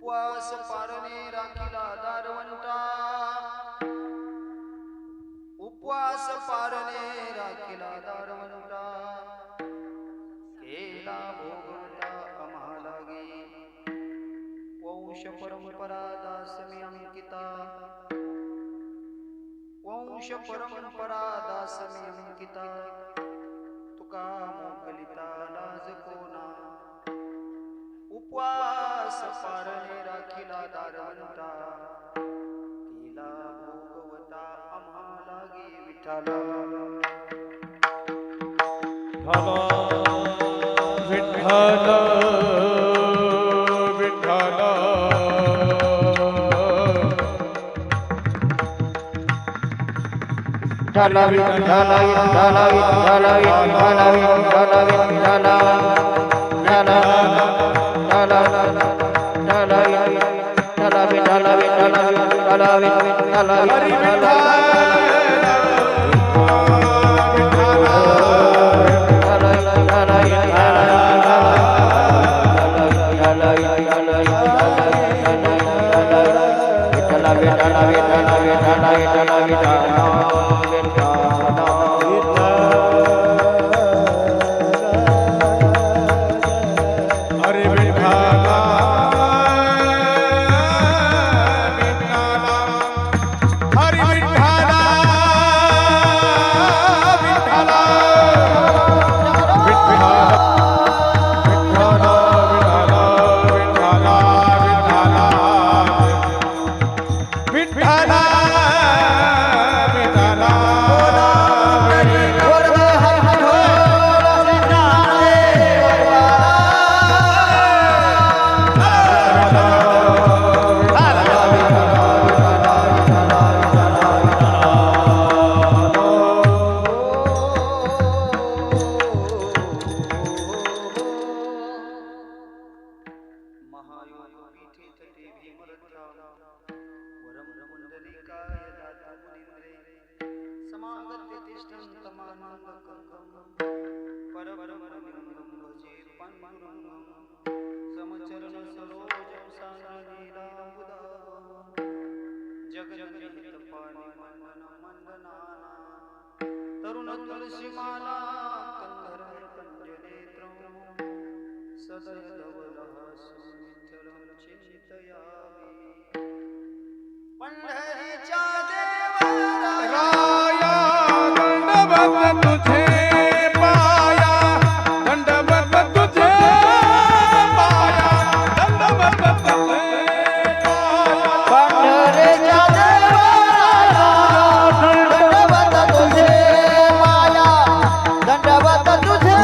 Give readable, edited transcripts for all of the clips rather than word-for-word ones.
उपवास पारणे राखिला दारवंटा, उपवास पारणे राखिला दारवंटा, केला भोगवता आम्हाला गे, वंश परंपरा दासमी अंकिता, वंश परंपरा दासमी अंकिता, तुका मोकलिता लाज कोना, उपवास पारणे राखिला दारवंटा, केला भोगवता आम्हाला गे विठ्ठला. विठ्ठल विठ्ठल विठ्ठल विठ्ठल विठ्ठल तरुण तुलसीमाला कंधर कंजनेत्रं सदयवलः सुमित्रं चिंतयामि. पंढरीच्या देवराया दंडवत तुझे पाया, दंडवत तुझे पाया, दंडवत तुझे पंढरीच्या देवराया दंडवत तुझे पाया, दंडवत तुझे पाया,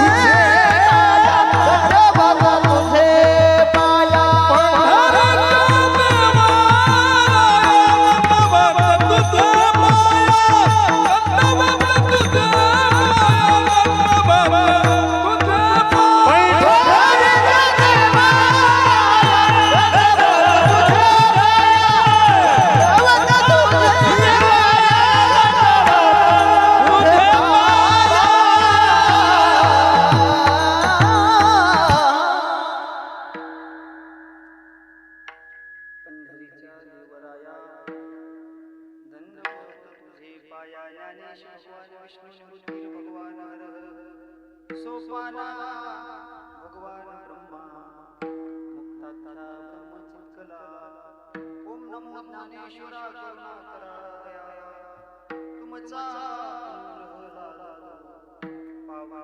सोपाना भगवान ब्रह्मा मुक्तात्मा ब्रह्मचित्कला. ओम नमो ज्ञानेश्वरा करुणाकराया, तुमचा पावा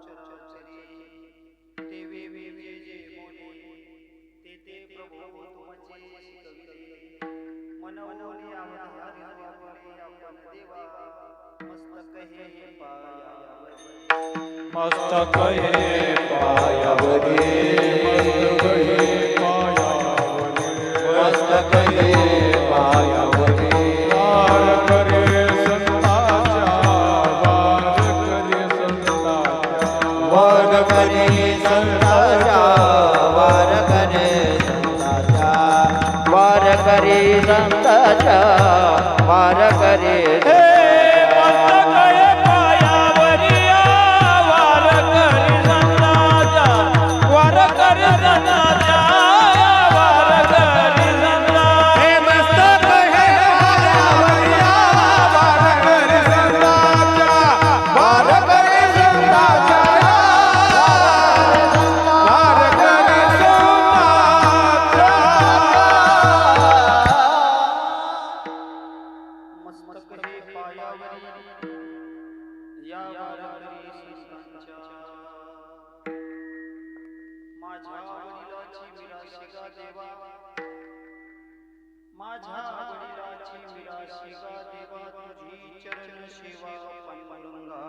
चराचरी ते वेवे जे मोने ते प्रभू तुमचे शिकविले. मनवली आम्हारी आपण देवा मस्तक हे पायावरी, मस्तक हे पायावरी, मस्तक हे पायावरी, वार करे संतांच्या, वार करे संतांच्या, वार करे संतांच्या, वार करे संतांच्या, वार करे संतांच्या, वार करे वार माझ्या वडिलाची विलासी गा देवा तुझी चरण सेवा पांडुरंगा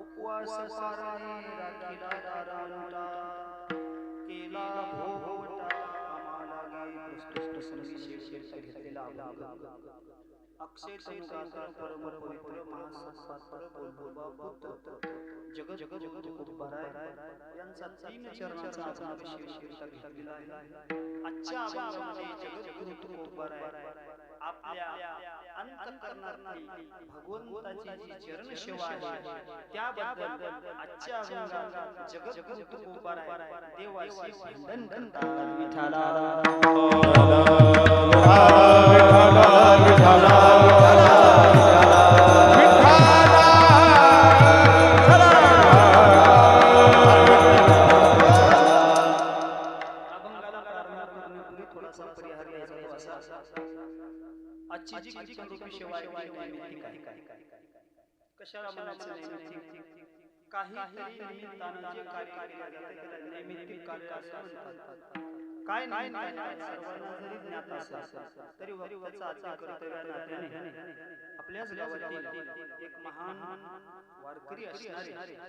उपवास पारणे राखीला दारांता केला भोगवटा आम्हाला गे कृष्ण संगी घेतलेला अक्षय तनुगात्र परम पवित्र महासत्पात्र बोलबोबा पुत्र जगत जगत जगत उद्भराय यांचा तीन चरणाचा अभिषेक घेतलेला आहे आजच्या अभंगामध्ये जगत जगत उद्भराय आपल्या अंतःकरणातली भगवंताची जी चरण सेवा आहे त्याबद्दल आजच्या अभंगात जगत जगत उद्भराय देवाशी भांडण करतात विठाला आजची जी कीर्तन सेवा कशाला म्हणायचं काही निमित्तानं जे कार्य केले जाते नैमित्तिक कार्य असं म्हणतात काय सर्वांना जरी ज्ञात असेल तरी वक्त्याचा आचार कर्तव्याने आपल्याच गावातील एक महान वारकरी असणारे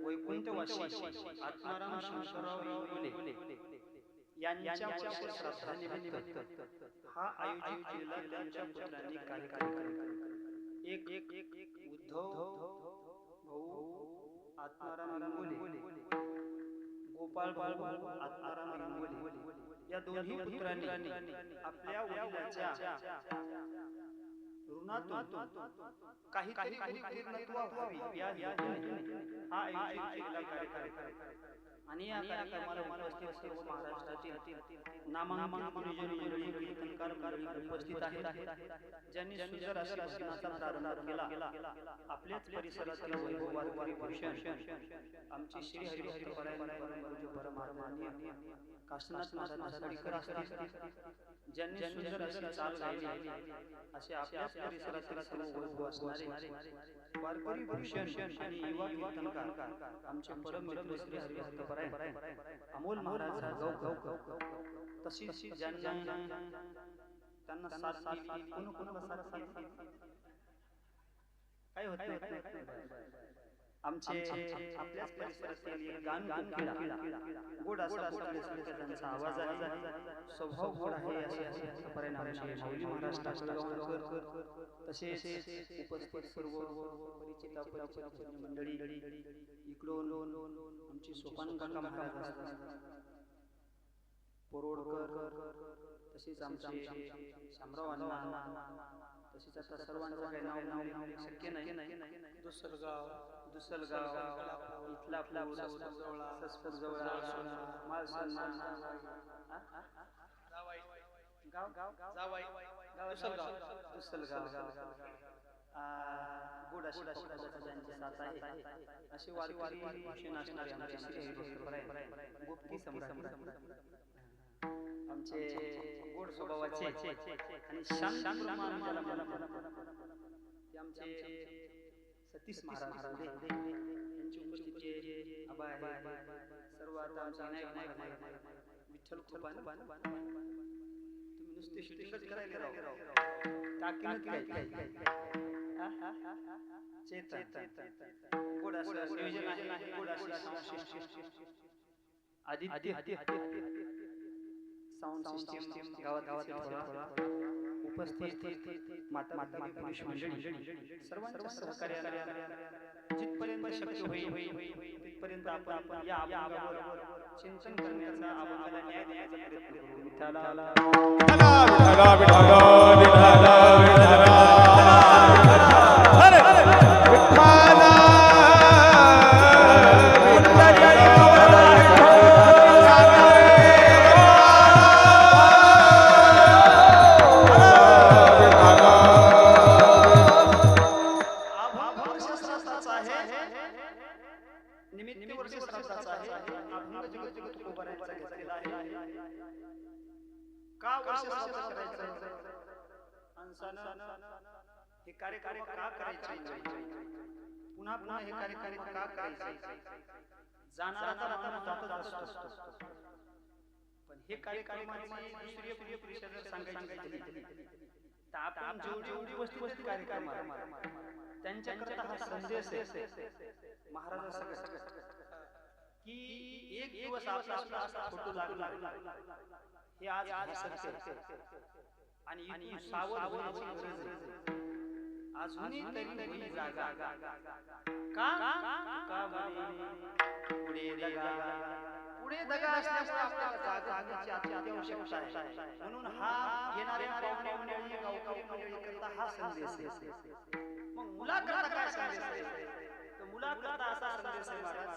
वैकुंठवासी आत्माराम शंकरराव इंगोले यांच्या श्राद्धानिमित्त हा आयोजित केलेला त्यांच्या पुत्रांनी कार्यक्रम एक उद्धव भाऊ आत्माराम इंगोले गोपाळ भाऊ आत्माराम इंगोले या दोन्ही पुत्रांनी आपल्या वडिलांच्या ऋणातून काहीतरी उत्तीर्णत्व व्हावी या हेतूने हा आयोजित केलेला कार्यक्रम आणि या कार्यक्रमाला उपस्थित सर्व महाराष्ट्रातील नामांकित गुरुजन मंडळी कीर्तनकार मंडळी उपस्थित आहेत ज्यांनी सुंदर असा भजनाचा प्रारंभ केला आपल्याच परिसरातील वैभव वारकरी भूषण आमचे श्री हरिभक्त परायण परम परमात्मान्य काशीनाथ महाराज आसडीकर असतील ज्यांनी सुंदर अशी चाल गायली असे आपल्याच परिसरातील सर्व वैभव असणारे वारकरी भूषण आणि युवा कीर्तनकार आमचे परम मित्र श्री हरिभक्त परायण अमोल महाराज गौ तशीच ज्यांना त्यांना साथ दिली कोणाला साथ दिली काय होते आमचे आपल्याच परिसरातील एक गान केला गोड असा त्यांचा आवाज आहे स्वभाव गोड आहे असे परिणामाचे माऊली महाराज टाकळगावकर तसेच उपस्थित सर्व परिचित अपरिचित मंडळी इकडून आमची सोपान काका महाराज पोरोडकर तसेच आमचे शामराव अण्णा तसेच आता सर्वांचं काही नाव शक्य नाही दुसरगाव इथलापूर ससपूर जवळ गोड अशी ज्यांची साथ आहे अशी वारकरी भूषण असणारे आमचे श्री हरिभक्त परायण गुप्ती सम्राट आमचे गोड स्वभावाचे आणि शांत आमचे सतीश महाराज यांची उपस्थिती अभाय सर्व आता आमचे विठ्ठल कृपान तुम्ही नुसते शूटिंगच करायला राव टाकीनच काय गोड असं नियोजन आहे गोड अशी आदित्य साऊंड सिस्टीम गावात उपस्थित माता पुरुष मंडळी सर्वांच्या सहकार्याने जिथपर्यंत शक्य होईल तिथपर्यंत आपण या अभंगावर चिंतन करण्याचा अभंगाला न्याय देण्याचा प्रयत्न करू हे कार्यक्रम का करायचे पुन्हा पुन्हा हे कार्यक्रम का करायचे जाणारा जातच असतो पण हे कार्यक्रमाची दुसरी एक परिषद सांगायची झाली तर आपण जेवढे उपस्थित कार्यक्रम त्यांच्याकरता हा संदेश आहे महाराजांचा की एक दिवस आपला असा फोटो लागला हे आज सत्य आणि इथून सावध होण्याची गरज आहे. अजूनही तरी जागा का पुढे दगा असल्यामुळे आपल्याला जागेची अत्यावश्यकता आहे. म्हणून हा येणाऱ्या पाहुणे मंडळी गावकरी मंडळी करता हा संदेश आहे. मग मुलाकरता काय संदेश आहे तर मुलाकरता असा संदेश आहे महाराज.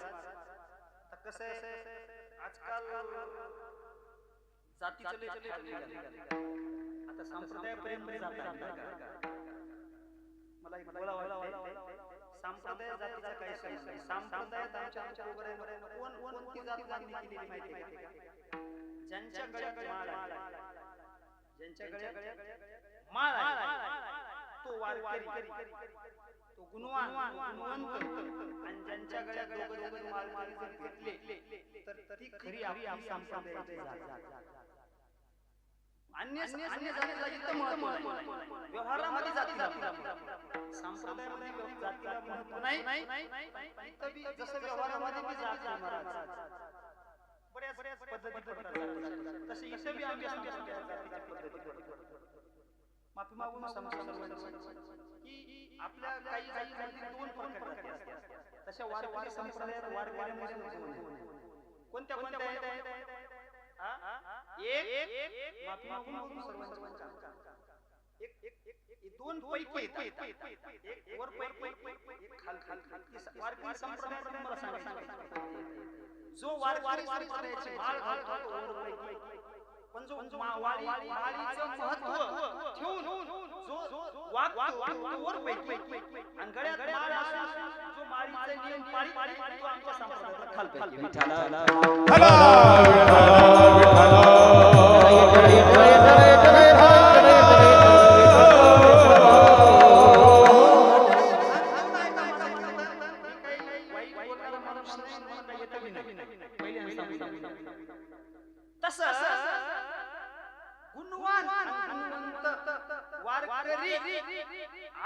आता कसं आहे आजकाल जातीचे लय खाली निघाले. आता संप्रदायापर्यंत जात आहे. मला एक बोलावं वाटतं संप्रदाय जातीचा काही संबंध नाही. संप्रदायात आमच्या प्रोग्राममध्ये कोणती जात मान्य केलेली माहिती आहे का? ज्यांच्या गळ्यात माळ आहे, ज्यांच्या गळ्यात माळ आहे तो वारकरी, तो गुणवान गुणवंत, आणि ज्यांच्या गळ्यात दोघं माळ घेतले तर ती खरी आपली संप्रदायाची जात. अन्य जातीला इथं महत्त्व नाही. व्यवहारामध्ये जातीला संप्रदायामध्ये जातीला महत्त्व नाही. तरी जसं व्यवहारामध्ये मी जात बऱ्याच पद्धती पडतात तसे इथं बी आम्ही जातीच्या पद्धती पडतात. माफी मागून की आपल्या काही जातीमध्ये दोन प्रकार जाती असतात. तशा वारकरी संप्रदायात वारकऱ्यांमध्ये कोणत्या आहेत? एक माफी मागून सर्वांचा एक दोन पैकी एक वर पैकी एक खाल वारकरी संप्रदायात मला सांगायचं जो वारकरी संप्रदायाची माळ घालतो तो वर पैकी, पण जो माळीचं महत्त्व ठेवून जो वागतो वर पैकी आणि गळ्यात माळ असून जो माळीचा नियम पाळी तो आमच्या संप्रदायात खाल पैकी. विठ्ठला गुणवान वारकरी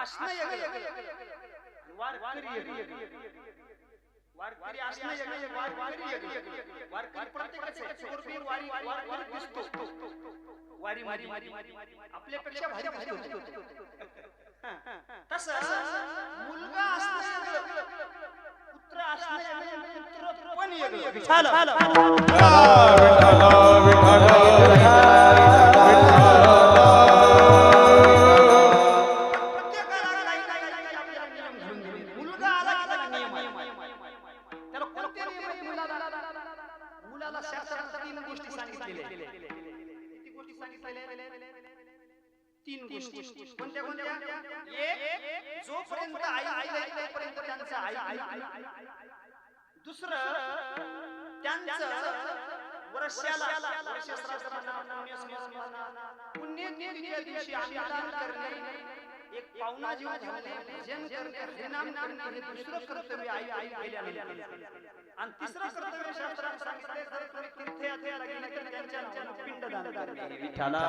असणं वारकरी असणं वारकरी प्रत्येकाचे चोरबीर वारी दिसतो. वारी आपल्यापेक्षा भारी दिसतो. तसं मुलगा असणं पुत्र असणं पुत्र पण मुलाला शास्त्रात तीन गोष्टी सांगितलेल्या किती गोष्टी सांगितलेल्या? तीन गोष्टी. कोणत्या? एक जोपर्यंत आई तोपर्यंत त्यांचं आई. दुसरं त्यांचं पुण्यतिथीच्या दिवशी अन्नदान करणे, एक पाहुणा जीव घालणे, भजन करणे, हरिनाम करणे हे दुसरं कर्तव्य आई केल्यानंतर. आणि तिसरं कर्तव्य शास्त्रात सांगितले जर तुम्ही तीर्थयात्रेला गेले तर त्यांच्या नावाने पिंडदान करणे. विठ्ठला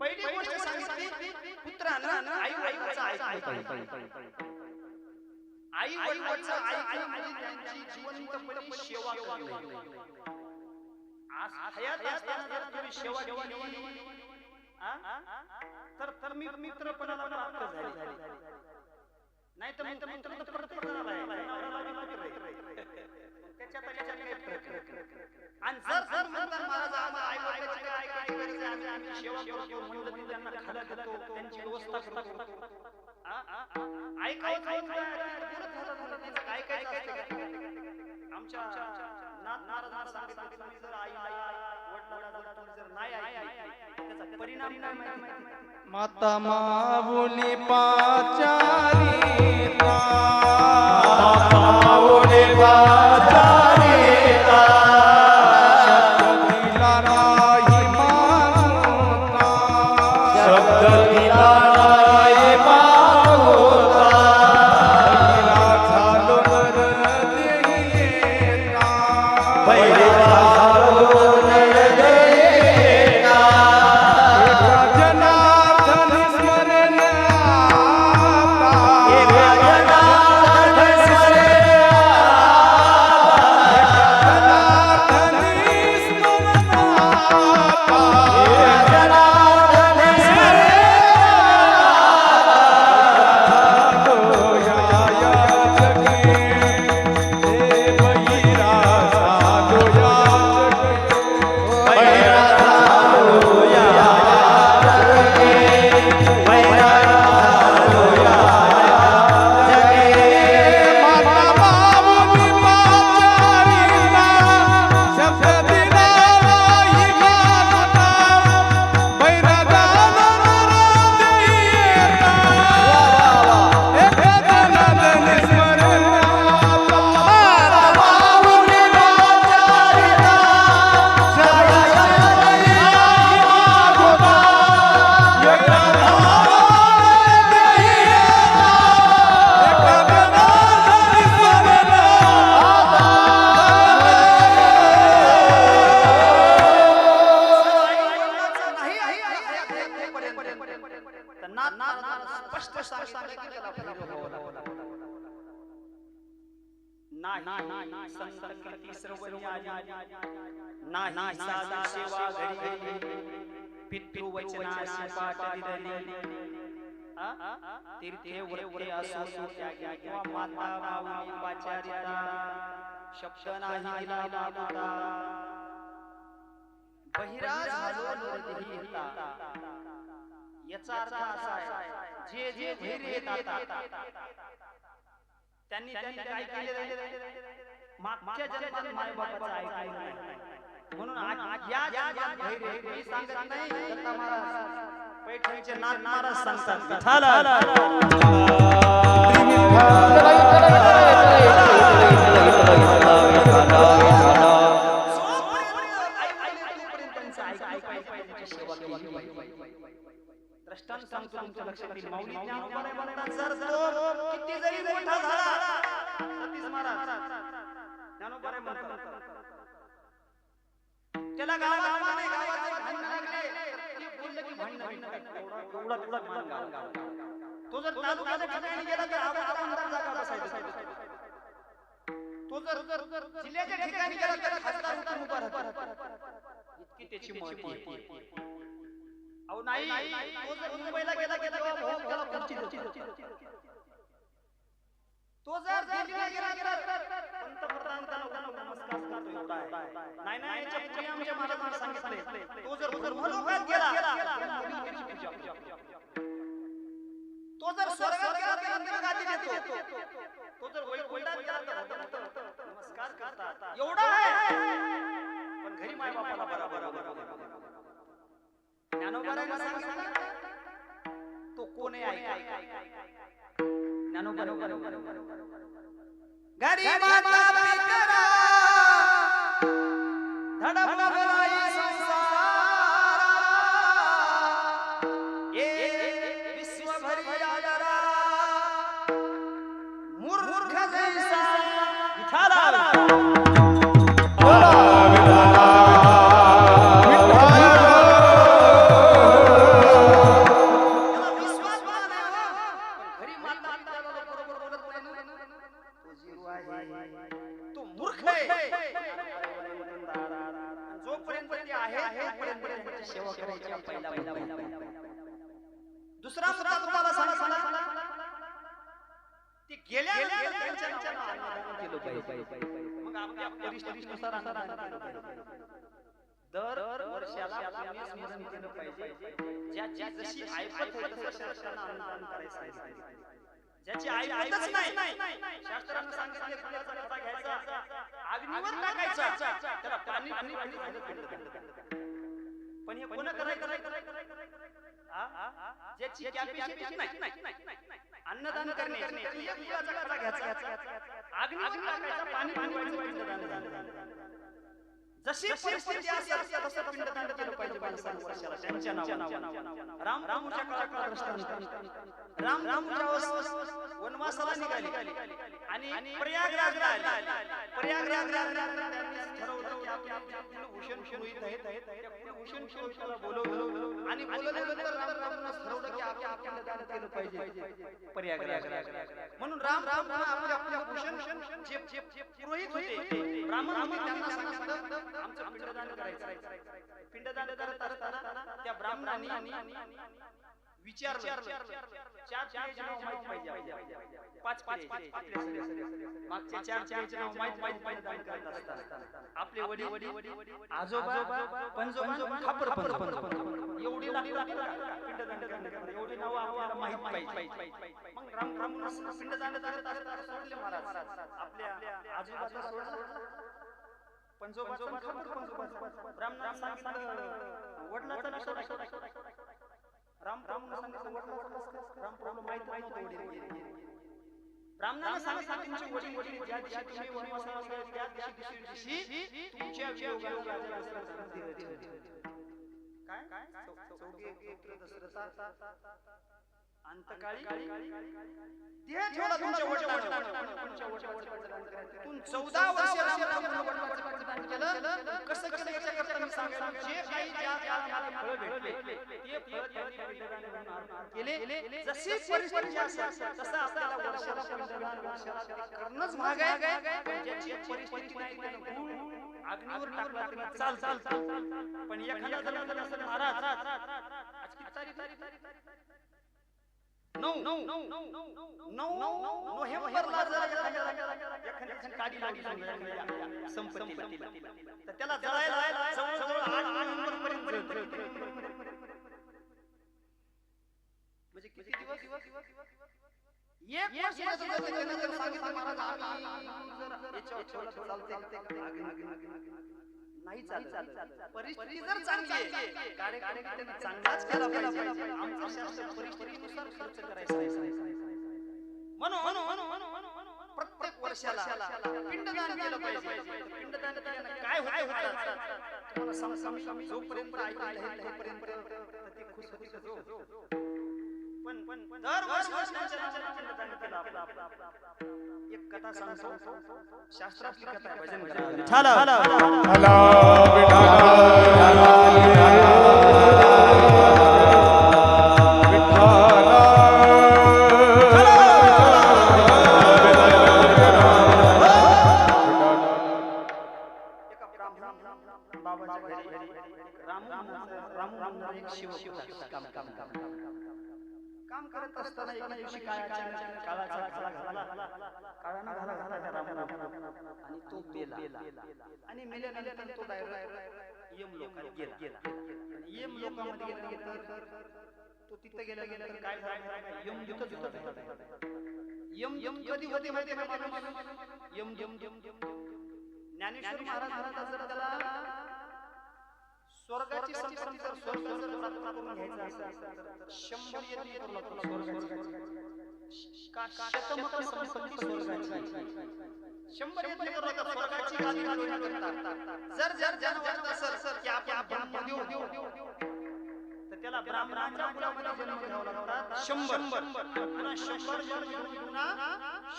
पहिली गोष्ट सांगितली पुत्रांना आई वडिलांचं ऐकणं म्हणजे त्यांची जिवंतपणे सेवा करणे. हयात असताना जर तुम्ही सेवा केली तर मी मित्रपणाला प्राप्त झाले, नाही तर मित्र तर प्रत्येकाला आणि जर म्हणतात महाराज आम्हाला आई वडिलांची ऐकायची गरज आहे, आम्ही सेवा करतो, म्हणलं त्यांना खायला देतो, त्यांची व्यवस्था करतो, आमच्या नारदांना सांगितलं की तुम्ही जर आई वडिलांना जर नाही ऐकली त्याचा परिणाम काय माहिती? माता माऊली पाचारी माऊली पाचारी स्पष्ट सांगितलं की त्याला भैरव व्हावं लागलं. नाही संत कीर्ती श्रवणी आली, नाही साधू सेवा घडी घडी, पितृ वचनाशी पाठ दिली. तीर्थे व्रते असो त्यागी किंवा माता माऊली पाचार्याला शब्द नाही दिला माता. बहिराज झालो नरदेही येता. याचा अर्थ असा आहे, जे जे धैर्य येतात त्यांनी काय केले, मागच्या जन्मात मायबापाचं ऐकलं नाही. म्हणून आज या जन्मात धैर्य मी सांगत नाही, दत्ता महाराज पैठणचे नाथ महाराज सांगतात. दृष्टांत सांगतो तुमच्या लक्षात येईल. माऊली ज्ञानोबाने म्हणतात, जर तो किती जरी मोठा झाला, सतीश महाराज ज्ञानोबाने म्हणतात त्याला गावात माने गावाचे भांडण लागले, ती बोलले की भांडण एवढा मान गाव. तो जर तालुक्याच्या ठिकाणी गेला तर आवाज आमदार जागा बसायचा. तो जर जिल्ह्याच्या ठिकाणी गेला तर खासदार होऊन उभा राहतो. इतकी त्याची महत्त्व. अहो नाही, तो जर मुंबईला गेला त्याला खुर्ची देतो. तो जर दिल्लीला गेला तर पंतप्रधान त्याला नमस्कार करतो एवढा आहे. नाही याच्या पुढे आमच्या महाराजांनी सांगितले, तो जर भूलोकात गेला, तो जर स्वर्गात गेला तर इंद्रगादी देतो. तो जर वैकुंठात गेला तर नमस्कार करतात. एवढा आहे, पण घरी मायबापाला बरोबर ज्ञानोबाने सांगितलं तो कोण आहे. ज्ञानोबा घरी माता पितरा धडपडलाई संसार, ये विश्वभरी आदरा मूर्ख जैसा विठाला. तो मूर्ख आहे. जोपर्यंत ते आहे तोपर्यंत त्याची सेवा करायची. पहिला दुसरा मुद्दा तुम्हाला सांगा, ते गेल्यानंतर त्यांच्या नावाने केलं पाहिजे. मग आपल्या परिस्थितीनुसार दर वर्षाला आपण स्मरण केलं पाहिजे. ज्याची जशी ऐपत आहे तसं अनुदान करायचं. ज्याची ऐपतच नाही, शास्त्रानं सांगितले फुलाचा कथा घ्यायचा, अग्नीवर टाकायचा, त्याला पाणी पण हे कोण करायचं. ज्याची कॅपॅसिटी नाही अन्नदान करण्याची, फुलाचा कथा घ्यायचा, अग्नीवर टाकायचा, पाणी पिंडदान. जशी परिस्थिती असेल तसं पिंडदान केलं पाहिजे वर्षाला त्यांच्या नावाने. रामरामच्या काळात दृष्टांत, रामरामच्या वनवासाला निघाली आणि प्रयागराजला आले. प्रयागराजला त्यांनी ठरवलं आपले भूषण पुरोहित आहेत त्या भूषण पुरोहिताला बोलवलं आणि बोलवल्यानंतर रामरावनं ठरवलं की आपण पिंडदान केलं पाहिजे प्रयागराज म्हणून राम आपल्या भूषण जे पुरोहित होते ब्राह्मणांनी त्यांना सांगितलं आमचं पिंडदान करायचं पिंडदान करत असताना त्या ब्राह्मणांनी विचारलं चार पिढ्याचे नाव माहित पाहिजे पाच मागच्या चार पिढ्याचे नाव माहित पाहिजे आपले वडील आजोबा पंजोबा खापर पंजोबा एवढी पिंडदान एवढी नाव आपल्याला माहित पाहिजे मग राम पिंडदान करत असताना सोडले महाराज आपल्या आजोबाचा सोडला पंजोबाचा खापर पंजोबाचा ब्राह्मणांना सांगितलं वडिलांचा नसतो राम सांगितलं राम प्रभू माहित ब्राह्मणांना सांगितलं तुमचे वडील ज्या दिवशी तुम्ही वनवासाला गेले त्या दिवशी तुमच्या वियोगाला काय चौघे पुत्र दशरथा अंतकाळी देह ठेवला तुमच्या वडिलांनी 14 वर्ष रामरावनं वडिलांचं पिंडदान केलं कसं केलं याच्याकरता मी सांगायला जे काही ज्या मला फळ भेटले ते फळ त्यांनी पिंडदान म्हणून केले जशी परिस्थिती असेल तसं आपल्याला वर्षाला पिंडदान वर्षाला करणंच भाग आहे ज्याची परिस्थिती नाही त्यानं गुळ अग्नीवर टाकला तरी चाल पण एखादा जर असेल महाराज आज किती तारीख 9 नोव्हेंबरला जर एखाद्या काडी लागली संपत्तीला तर त्याला जळायला जवळजवळ 8 नोव्हेंबर पर्यंत म्हणजे किती दिवस एक वर्ष जर सांगितलं महाराज आम्ही जर याच्यावर ठेवलं चालते नाही चालत परिस्थिती जर चांगली आहे कार्यक्रम चांगलाच केला पाहिजे आमचं शास्त्र परिस्थितीनुसार खर्च करायचा म्हणून प्रत्येक वर्षाला पिंडदान केलं पाहिजे पिंडदान केल्यानं काय होतं तुम्हाला समजा जोपर्यंत ऐकलं तोपर्यंत ती खुश होती का पण दर वर्षाच्या पिंडदान केलं आपलं एक कथा सांगतो शास्त्रातली कथा आहे भजन करा काम करत असताना एका दिवशी काय अचानक काळाचा घाला त्या रामाला आणि तो मेला आणि मेल्यानंतर तो डायरेक्ट यम लोकात गेला आणि यम लोकामध्ये गेल्यानंतर तो तिथे गेल्यानंतर काय झालं यम युद्ध होतं यम कधी होते माहिती आहे यम ज्ञानेश्वर महाराज जर त्याला स्वर्गाची संपत्ती जर स्वर्ग जर प्राप्त करून घ्यायचा असेल 100 यज्ञ करू लागतो स्वर्गाची का शतमक संपत्ती स्वर्गाची 100 यज्ञ करू लागतो स्वर्गाची गादी मिळवण्याकरता जर जनावर असेल की आपण देऊ तर त्याला ब्राह्मणाच्या कुलामध्ये जन्म घ्यावा लागतात 100 पुन्हा 100 जन्म पुन्हा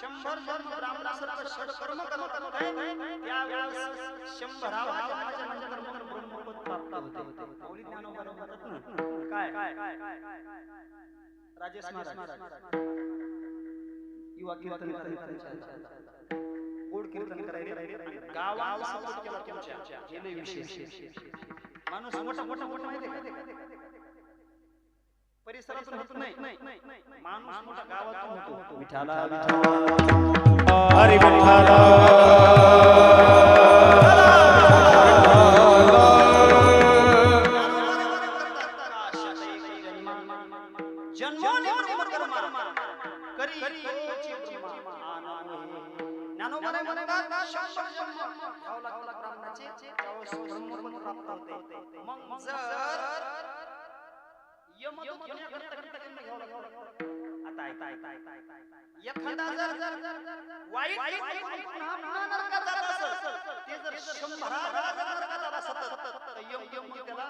100 जन्म ब्राह्मणासारखं षडकर्म करत आहे त्यावेळेस 100वा जन्माच्या नंतर मग ब्रह्मपद प्राप्त होते माऊली ज्ञानोबा म्हणतात ना काय राजेश महाराज युवा कीर्तन गोड कीर्तन करायचे गावात सपोर्ट केला तुमच्या हे लय विशेष माणूस मोठा माहिती आहे परिसरातून होत नाही माणूस मोठा गावातून होतो विठाला हरी विठाला एखादा जर वाईट नरकात जात असेल ते जर 100 नरकात जात असेल तर यम त्याला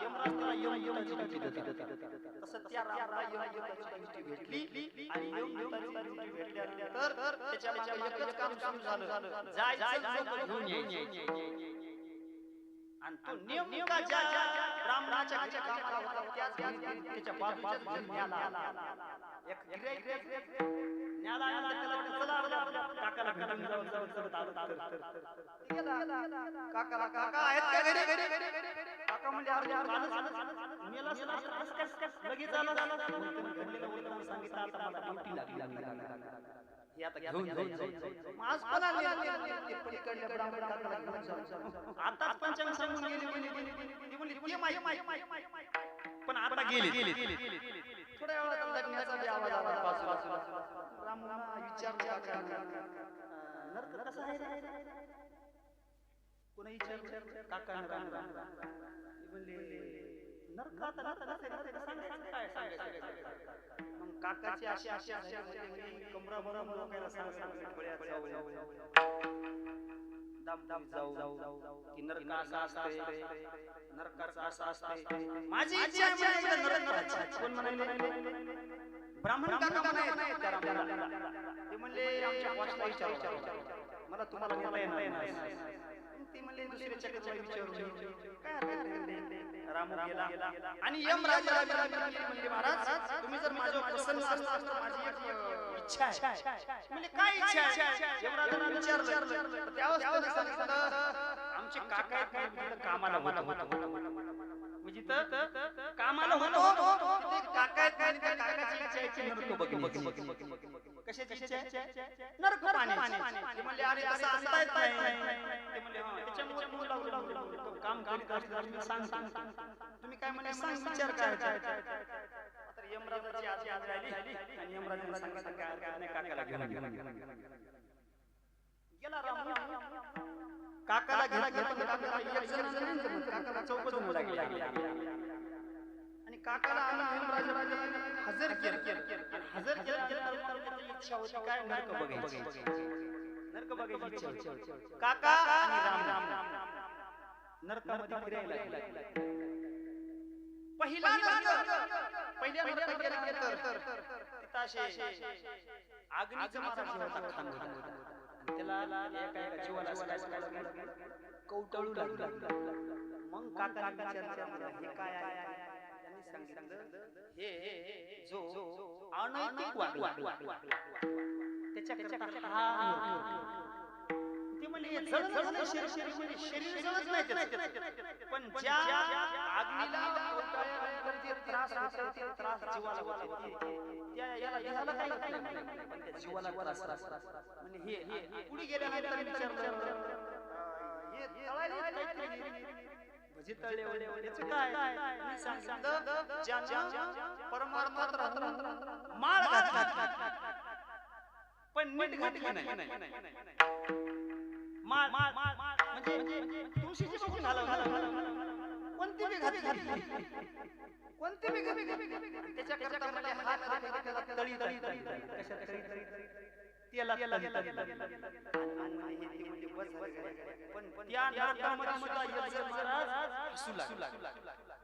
यमराजाची तसं त्या रामाला यमराजाची भेटली आणि यमराजाची भेटल्यानंतर त्याच्या मागे एकच काम सुरू झालं जायचं घेऊन यायचं आणि तो नेमका ज्या ब्राह्मणाच्या घरी कामाला होता त्याच घरी त्याच्या बाजूच्याच घरी न्याला एक गिऱ्हाईक न्याला आला त्याला वाटलं चला आपल्या काकाला भेटून जाऊ जाऊ करत आलो काकाला काका आहेत का घरी काका म्हणजे अर्धा मेला लगेच आला घडलेलं बोलताना सांगितलं आता मला ड्युटी लागली हे आता घेऊन जाऊ आज पण आले ते पलीकडल्या ब्राह्मण काकाला घेऊन जाऊ आताच पंचांग सांगून गेली ती म्हणली ते माहिती पण आता गेली थोड्या वेळात लग्नाचा बी आवाज आला बाजूला ब्राह्मणाला विचारलं नर्क कसा आहे कोणी विचारलं काका म्हणले नर्क आता सांगायचं काय सांगायचं मग काकाची अशी अशी अशी कमरा भरून लोकांना सांगायचं दाम जाऊ की नरक असा असते नरकाचा असा असते माझी इच्छा आहे नरक कोण म्हणाले ब्राह्मण काका म्हणाले ते म्हणले आमच्या बॉसला विचारू मला तुम्हाला नेता येणार ते म्हणले दुसऱ्याच्या कडे विचारू काय राम गेला आणि यम राजा म्हणले महाराज तुम्ही जर माझ्यावर प्रसन्न असलात तर माझी एक इच्छा आहे म्हणजे काय इच्छा आहे यमराजांना विचारलं त्यावेळेस त्याने सांगितलं आमचे काका आहेत कामाला म्हणजे तर कामाला होतो ते काका आहेत आणि त्या काकाची इच्छा आहे की नरक बघणे कशाची इच्छा आहे नरक पाहण्याची ते म्हणले अरे असं आणता येत नाही ते म्हणले हां त्याच्यामुळे मूळ लागलं काम करीत असलं सांग तुम्ही काय म्हणे सांग विचार काय तर यमराजाची आज राहिली आणि यमराजाने सांगितलं काय नाही काकाला घेऊन गेला राम काकाला घेऊन काकाला एक जण नाही काकाला चौकच होऊ लागली आणि काकाला आणि यमराजाने हजर केलं हजर केलं इच्छा होती काय नरक बघायची नरक बघायची इच्छा होती काका आणि राम नरकामध्ये फिरायला लागले पहिला पहिल्या नरकात गेल्यानंतर तिथं असे अग्नीचा मारा होता खान त्याला एका जीवाला कौटळू लागलं मग काका विचारलं हे काय आहे त्यांनी सांगितलं हे जो अनैतिक वागला त्याच्या हा ते म्हणजे जळजळ शरीर जळत नाही त्याचं पण ज्या अग्नीला कौटळल्यानंतर जे त्रास होतो ते त्रास जीवाला होतो त्या याला देहाला काय लागतं पण त्या जीवाला त्रास म्हणजे हे पुढे गेल्यानंतर विचारलं हे तळायला काहीतरी भजी तळले याचं काय मी सांगितलं ज्या परमार्थात राहतो माळ घातला पण नीट घातली नाही माळ म्हणजे तुळशीची बघून घालव कोणती बी घातली कोणती बी घातली त्याच्या करता मला हात त्याला तळी तळी कशा तळी त्याला पण त्या नरकामध्ये सुद्धा यज्ञ महाराज हसू लागला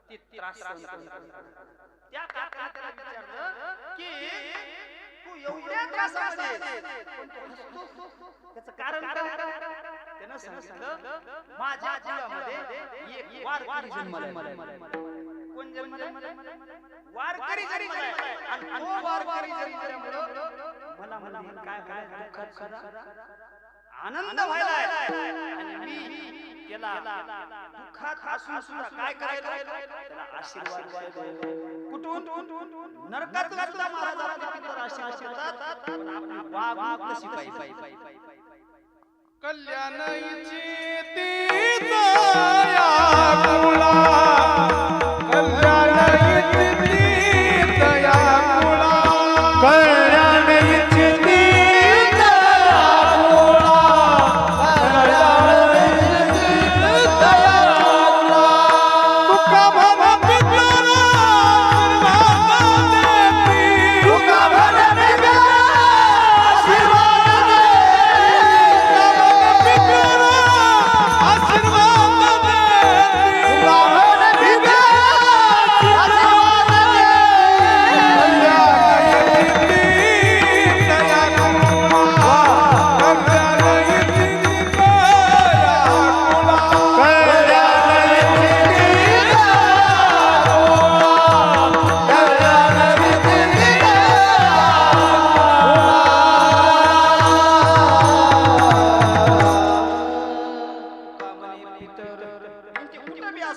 ते त्रास त्या काकाला त्याला विचारलं की तू एवढ्या त्रासामध्ये त्याचं कारण काय त्यानं सांगितलं माझ्या जीवामध्ये एक वारकरी जन्मलाय कोण जन्मलाय वारकरी जन्मलाय आणि तो वारकरी जन्मल्यामुळे मला मला काय काय दुःखात खरा आनंद व्हायला आणि मी त्याला दुःखात असून सुद्धा काय करायला त्याला आशीर्वाद कुठून नरकात सुद्धा महाराजांना आशीर्वाद देतात पण आपली वागणूक कशी पाहिजे कल्याण इच्छिती दया कुला कल्याण इच्छिती दया कुला कल्याण इच्छिती दया कुला कल्याण इच्छिती दया कुला तुका भव पितरा तुका भव पितरा आशीर्वाद दे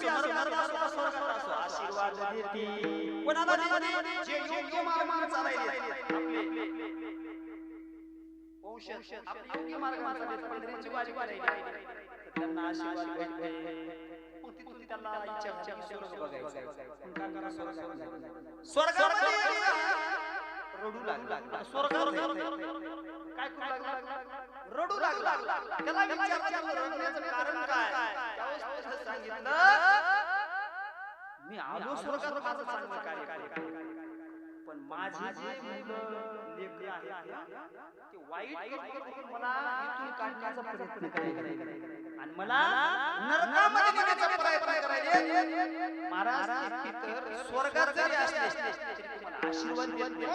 असो नरकात असो का स्वर्गात असो आशीर्वाद देती कोणाला देती जे योग्य मार्गाने चालायले आपले वंशज आपले योग्य मार्गाने चालायले पंढरीची वारी करायची त्यांना आशीर्वाद भेटते मग तिथून त्यांना इच्छा स्वर्ग बघायचं पण काय करा स्वर्गामध्ये रडू लागला स्वर्गात काय करू लागला रडू लागला त्याला विचारलं रडण्याचं कारण काय त्यावेळेस सांगितलं मी आलो स्वर्गात माझं चांगलं कार्य पण माझी जे मुलं लेकरं आहेत ते वाईट करून मला इथून काढण्याचा प्रयत्न करायचे आणि मला नरकामध्ये नेण्याचा प्रयत्न करायचे महाराज पितर स्वर्गात जरी असले तरी तुम्हाला आशीर्वाद देत नाही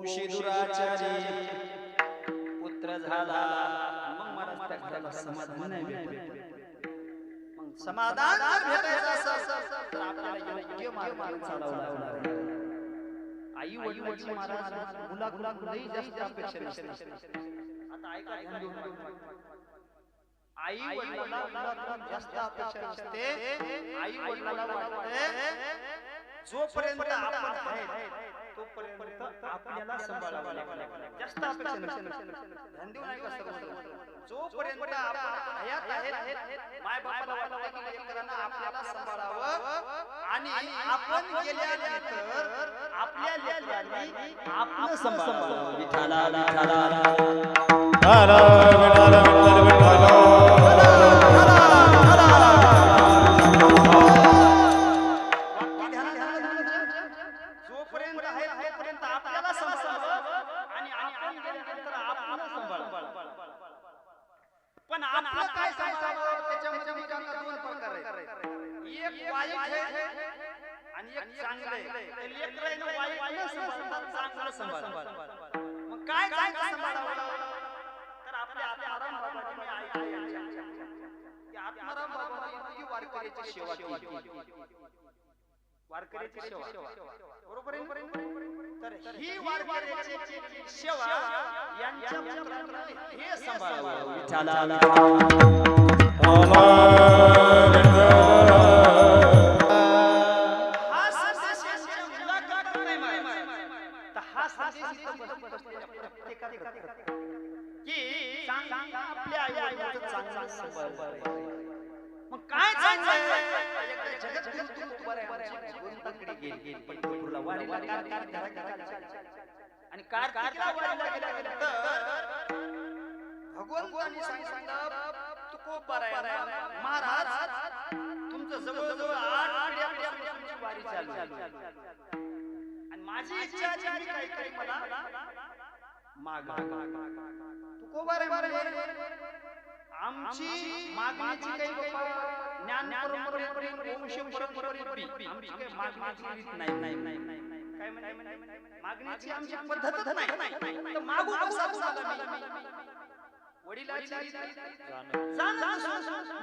सिंदुराचारी पुत्र समाधान भेटायचं असेल तर आपल्याला योग्य मार्गाने चालावं लागणार आई वडिलांची महाराज मुलाकुलाही जास्त अपेक्षा नसते आता ऐका ध्यान देऊन आई वडिलांना मुलाकडून जास्त अपेक्षा नसते आई वडिलांना वाटते जोपर्यंत आपण आहे तोपर्यंत आपल्याला सांभाळावं लागेल जास्त अपेक्षा नसते ध्यान देऊन ऐका सर्व जोपर्यंत आपण हयात आहेत माय बापाला वाटतं की लेकरांना आपल्याला सांभाळावं आणि आपण गेल्यानंतर आपल्या लेकरांनी आपलं सांभाळावं विठाला जोपर्यंत आहे तोपर्यंत आपल्याला सांभाळावं आणि आपण गेल्यानंतर आपलं सांभाळावं पण आपलं काय सांभाळावं त्याच्यामध्ये विचारांना दोन प्रकार आहेत एक वाईट आहे आणि एक चांगलं आहे लेकरांना वाईट न सांभाळता चांगलं सांभाळावं मग काय चांगलं सांभाळावं तर आपल्या आत्माराम बाबांनी मी ऐकले की आत्माराम बाबांनी इतकी वारकऱ्याची सेवा केली वारकऱ्याची सेवा बरोबर आहे तर ही वारकऱ्याची सेवा यांच्या पुत्रांना हे सांभाळावं विठ्ठलाला हा संदेश यांच्या मुलाखत नाही महाराज तर हा संदेश प्रत्येकाला की आपल्या आई वडिलांचं चांगलं सांभाळावं मग काय चांगलं आहे जगत तू उभा आहे भगवंताकडे गेली पंढरपूरला वारीला आणि कार्तिकीला वारीला गेल्यानंतर भगवंतांनी सांगितलं तू खूप बरा आहे महाराज तुमचं जवळजवळ 8 पिढ्या तुमची वारी चालू आणि माझी इच्छा आहे की काही मला माग तू खूप बरा आहे आमची मागणीची काही ज्ञान परंपरेमध्ये वंश परंपरेमध्ये आमची काही मागणीची नाही काय म्हणते मागणीची आमची पद्धतच नाही तर मागू कसा तुम्हाला वडिलांची जाण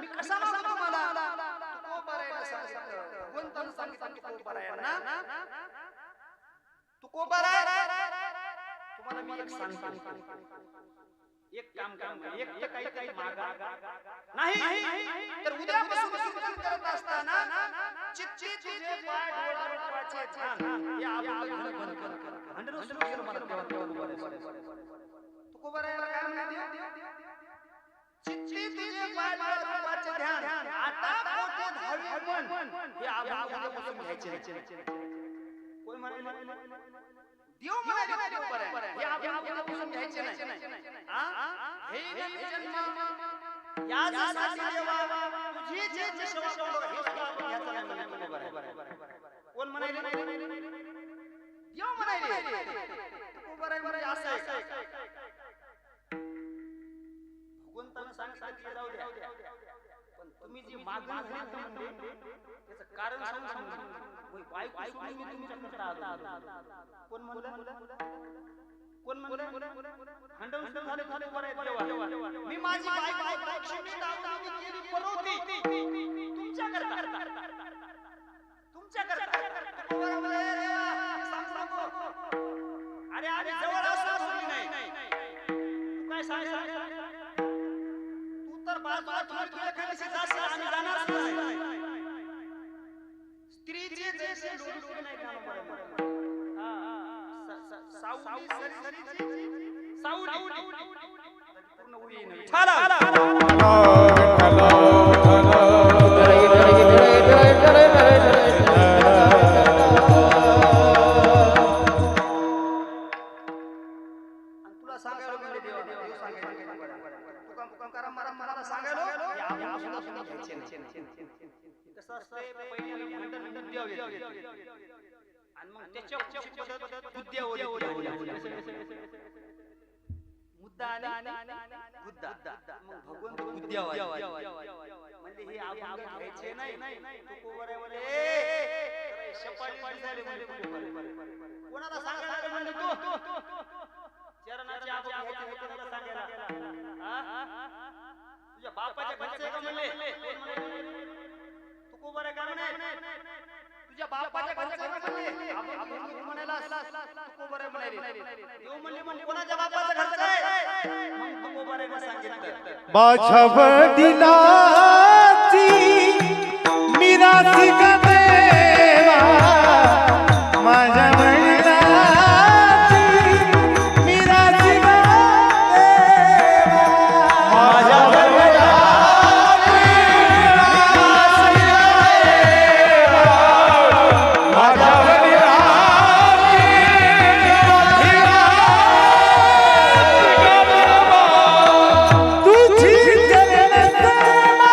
मी कसा मागू तुम्हाला तू खूप बरा आहे सांगितलं भगवंताने सांगितलं तू खूप बरा आहे ना तू खूप बरा आहे तुम्हाला मी एक सांगतो एक काम एक तर काही मागा नाही तर उद्यापासून सुरू करत असताना चित्ती तुझे पाय डोळा रूपाचे ध्यान हे आपण बंद कर हंड्रेड सुरू मला देवा तू बरं याला काय म्हणते चित्ती तुझे पाय डोळा रूपाचे ध्यान आता पोटे धावी मन हे आपण उद्यापासून घ्यायचे कोण म्हणाले देव म्हणाले देव बरं हे आपण उद्यापासून घ्यायचे नाही हा हे जन्म या जसाची देवा तुझी जे सेवा करू हे सुद्धा आपण घ्यायचं नाही म्हणे बरं कोण म्हणाले देव म्हणाले तू बरं बरं असं आहे भगवंताने सांगितलं की जाऊ द्या पण तुम्ही जी मागणी झाली म्हणजे त्याचं कारण सांगून बायको सोडून मी तुमच्याकडे आलो कोण म्हणलं कोण म्हणलं हंडवून झाले झाले बरं देवा मी माझी बायको लक्ष्मी दावणी केली परवती तुमच्या करता अरे आम्ही जवळ असतो नाही तू काय सांग तू तर बाजूला तुला खाली जास्त आम्ही जाणारच नाही स्त्रीचे जैसे लोक नाही जाणं सावली सरीची सावली पूर्ण उई नाही चला तुला सांगायला गेले देवा देव सांगायला तुका करा मला सांगायला कसं असते पहिल्याला भांडण देव येते आणि मग त्याच्या बुद्ध्या मुद्दा आणि गुद्दा मग भगवंत बुद्ध्या म्हणजे हे आपण घ्यायचे नाही तू कोवऱ्यामध्ये शपाळी झाली म्हणजे कोणाला सांगायला म्हणजे तू चरणाची आपण घ्यायचे कोणाला सांगायला तुझ्या बापाच्या घरचे का म्हणले तू कोवऱ्या का म्हणे तुझ्या बापाच्या घरचे का म्हणले आपण म्हणाला तू कोवऱ्या म्हणाली देव म्हणले मग कोणाच्या बापाच्या घरचं आहे मग तू कोवऱ्याला सांगितलं माझ्या वडिलाची मिरासी का देवा माझ्या वडिलाची मिरासी का देवा माझ्या वडिलाची मिरासी का देवा माझ्या वडिलाची मिरासी का देवा तुझी चरण सेवा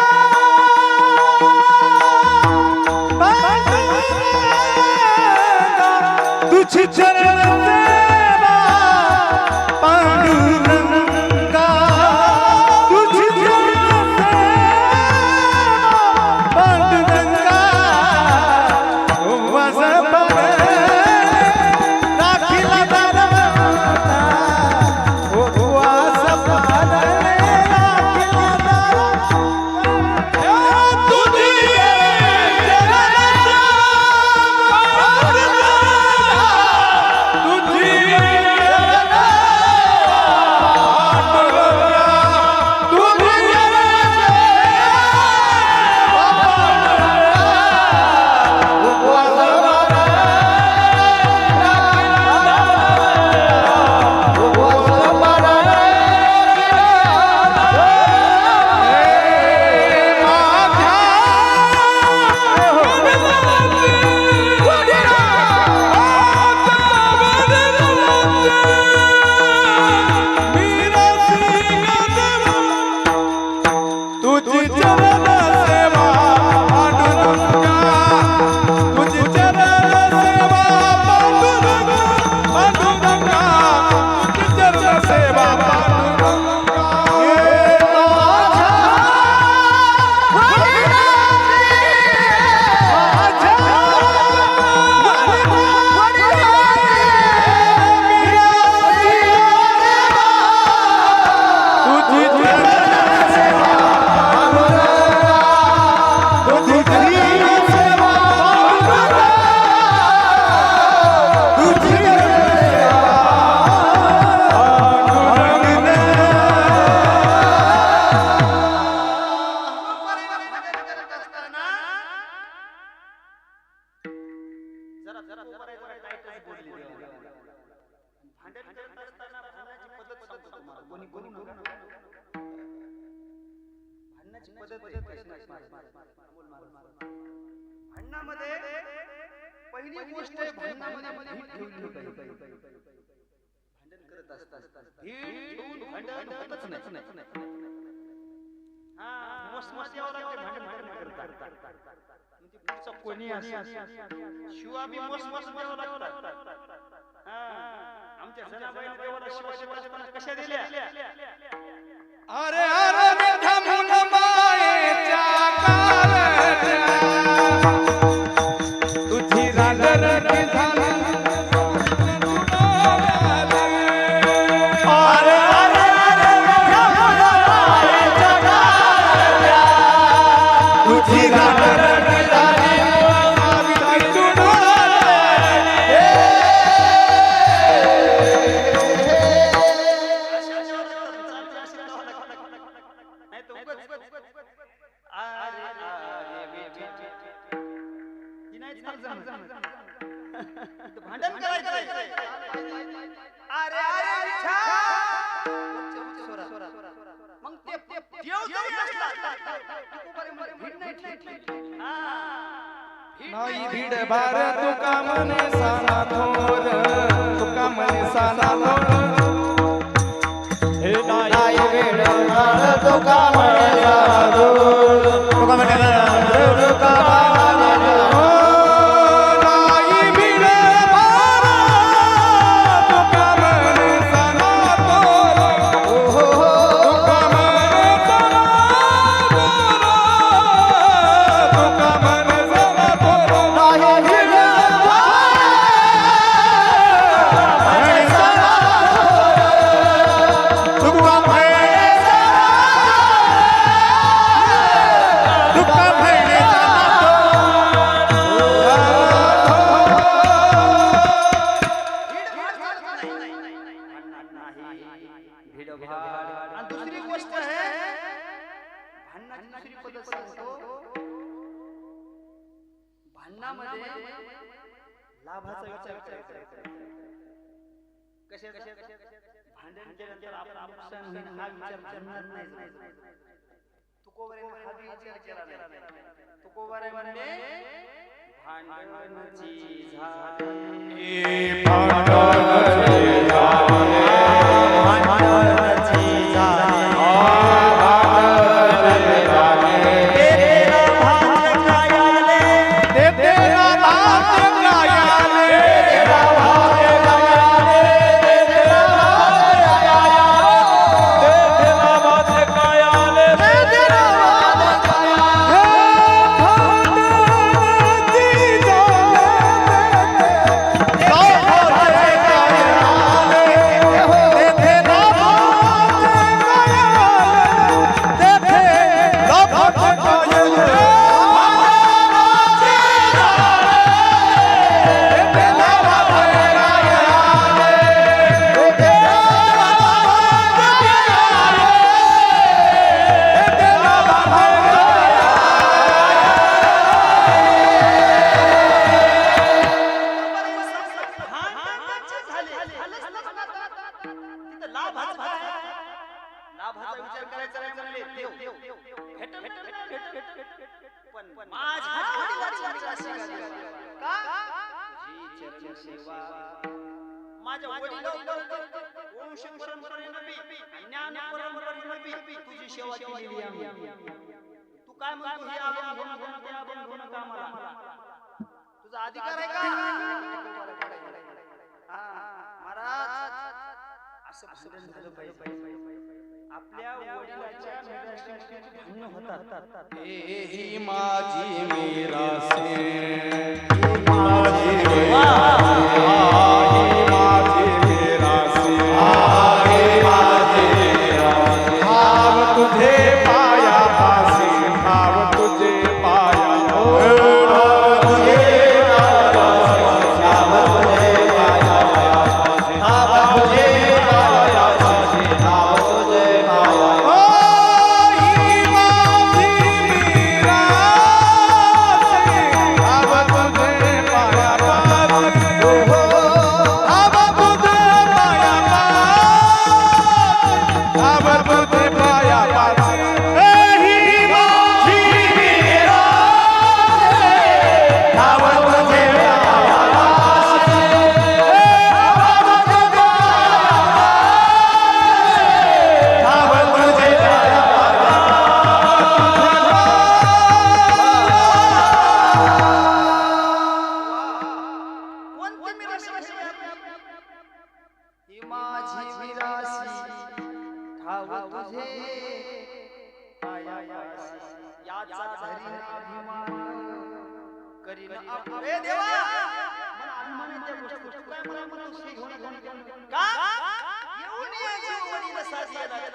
जरा तोपर्यंत टाईटच बोलली देवाने. भांडण करत असताना भांडणाची पद्धत सांगतो तुम्हाला. कोणी कोणी भांडणाची पद्धत आहे कशी नाही. भांडणामध्ये पहिली गोष्ट आहे, भांडणामध्ये भीड ठेवली पाहिजे. भांडण करत असताना भीड ठेवून भांडण होतच नाही. हा मस्त यावं लागते भांडण करता. म्हणजे पुढचा कोणी असो शिवा बी मस्त द्यावं लागतात. आमच्या जनाबाईने देवाला शिवाजी कशा दिल्या. अरे अरे धमुन मायेच्या काळजा तुझी रांडर की झाली. अरे अरे धमुन मायेच्या काळजा तुझी रांडर की झाली. भांडण करायचं. अरे अरे मग ते देव जरी असला भीड नाही ठेवली. नाही भीड बार तुका मने साना थोर तुका मने साना थोर हे नाही भीड बार तुका मने साना थोर तुका मने साना थोर तुका दुसरी गोष्ट आहे भांडणाची दुसरी पद्धत सांगतो. भांडणामध्ये लाभाचा विचार करायचा. कशा भांडण केल्यानंतर आपण नुकसान होईल हा विचार करणार नाही. तुकोबाराने हा विचार केला नाही. तुकोबाराने म्हणले भांडणाची लाभाचा विचार करायचा नाही म्हणले देव पण माझ्या वडिलांची आशीर्वाद का तुझी चरण सेवा माझ्या वडिलांबरोबर वंश परंपरेने नबी ज्ञान परंपरेने नबी तुझी सेवा केलेली आहे. तू काय म्हणतो हे आपण घेणं कामाला तुझा अधिकार आहे का. महाराज असं भांडण झालं पाहिजे. आपल्या वडिलांच्या मिराशीचे भांडण होतात. ही माझी मिरासी तुझे पाया पासी भाव तुझे पाया करीन ए देवा मला अभिमान आहे त्या गोष्टीचा. तू काय मला म्हणतोस हे घेऊन का येऊन ये जीववडीला साथी येतात.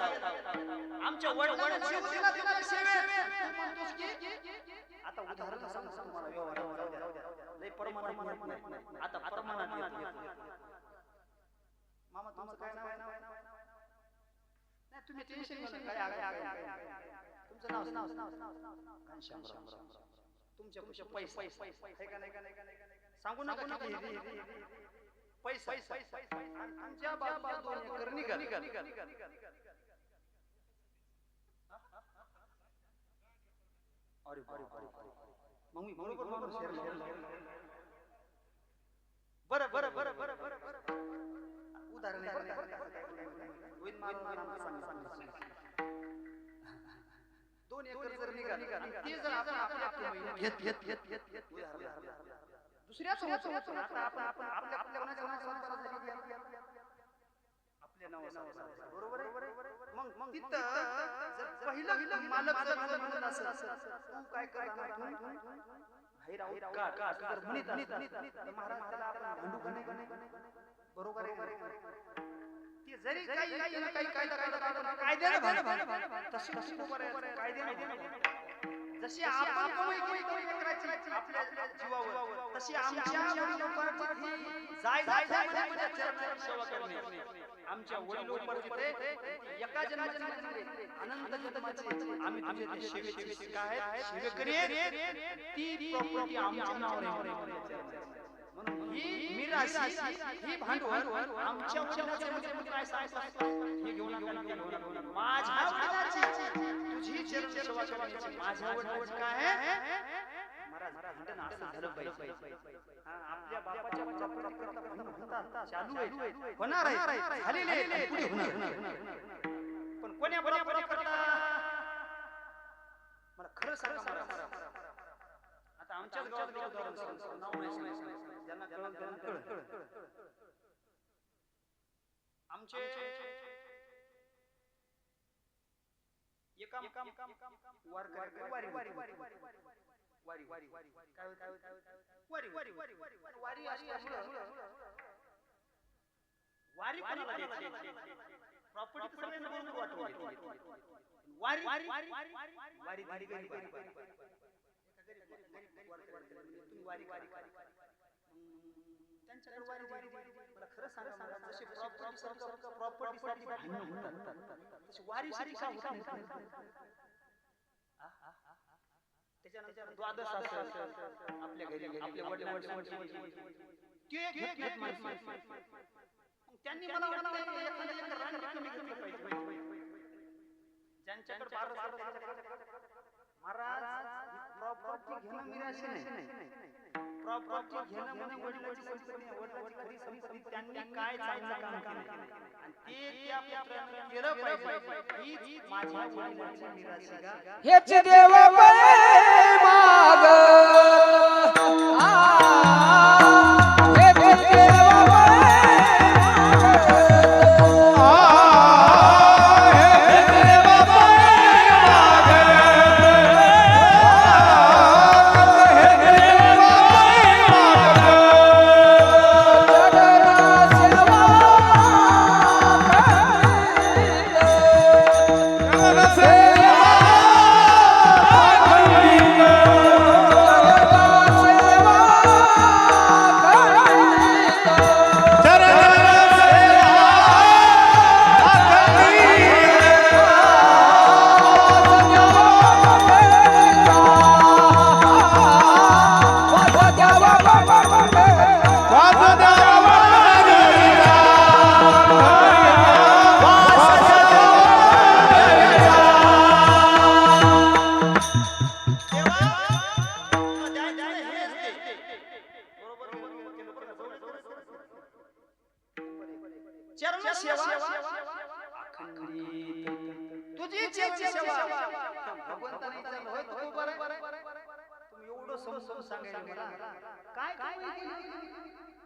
आमच्या वडिलांना जीव दिला तुला सेवेत तू म्हणतोस की आता उदाहरण सांगतो तुम्हाला व्यवहारावर जाऊ द्या. लय परमानात म्हणत नाही. आता परमानात येत. मामा तुमचं काय नाव आहे? नाही तुम्ही टेन्शन घेऊ नका. तुमचं नाव घनश्यामराव. तुमच्या पैसे आहे का नाही सांगू नका किती पैसा आमच्या बाबा 2 एकर निघाल. अरे मग मी बरोबर बरं उदाहरण होईल मारून 2 एकर जर निघाल ते जर आपण आपल्या घेत दुसऱ्याच होतो. आता आपण आपल्या बरोबर आहे. मग तिथं जर पहिलं मालक जर म्हणत असेल तू काय करणार का जर म्हणत तर महाराज त्याला आपण भांडू का नाही? बरोबर आहे. ते जरी काही कायद्याने तशी बरोबर आहे. कायद्याने जशी आपण कमाई करायची आपल्या जीवावर तशी आमच्या वडिलोपार्जित जाय सेवा करणे. आमच्या वडिलोपार्जित एका जन्माची अनंत जन्माची आम्ही तुझे सेवेची काय सेवेकरी ती प्रॉपर्टी आमच्या नावावर आहे. म्हणून ही मिरासी ही भांडवल आमच्या वडिलांचे म्हणजे काय सांगतात हे घेऊन माझ्या वडिलांची तुझी चरण सेवा करण्याची माझ्या वडिलांची काय आहे महाराज भांडण असं झालं पाहिजे. आपल्या बापाच्या प्रॉपर्टीला भांडण होतात चालू आहे होणार आहे झालेले पुढे होणार. पण कोण्या प्रॉपर्टीला मला खरं सांगा महाराज. आता आमच्याच गावातलं उदाहरण सांगतो. नाव नाही ज्यांना कळत आमचे एका वारी कोणाला द्यायची प्रॉपर्टी सगळ्यांना बरोबर वाटून वारी त्यांच्याकडे मला खरं सांगा मला जशी प्रॉपर्टी वारी त्याच्यानंतर द्वादश आपल्या घरी आपल्या वडिलांची त्यांनी मला ज्यांच्याकडे महाराज प्रॉपर्टी घेणं मिराशी नाही. प्रॉपर्टी घेणं म्हणजे वडिलांची संपत्ती वडिलांची खरी संपत्ती त्यांनी काय चांगलं काम केलं आणि ते त्या पुत्राने केलं पाहिजे हीच माझ्या वडिलांची मिराशी गा. हेच देव माग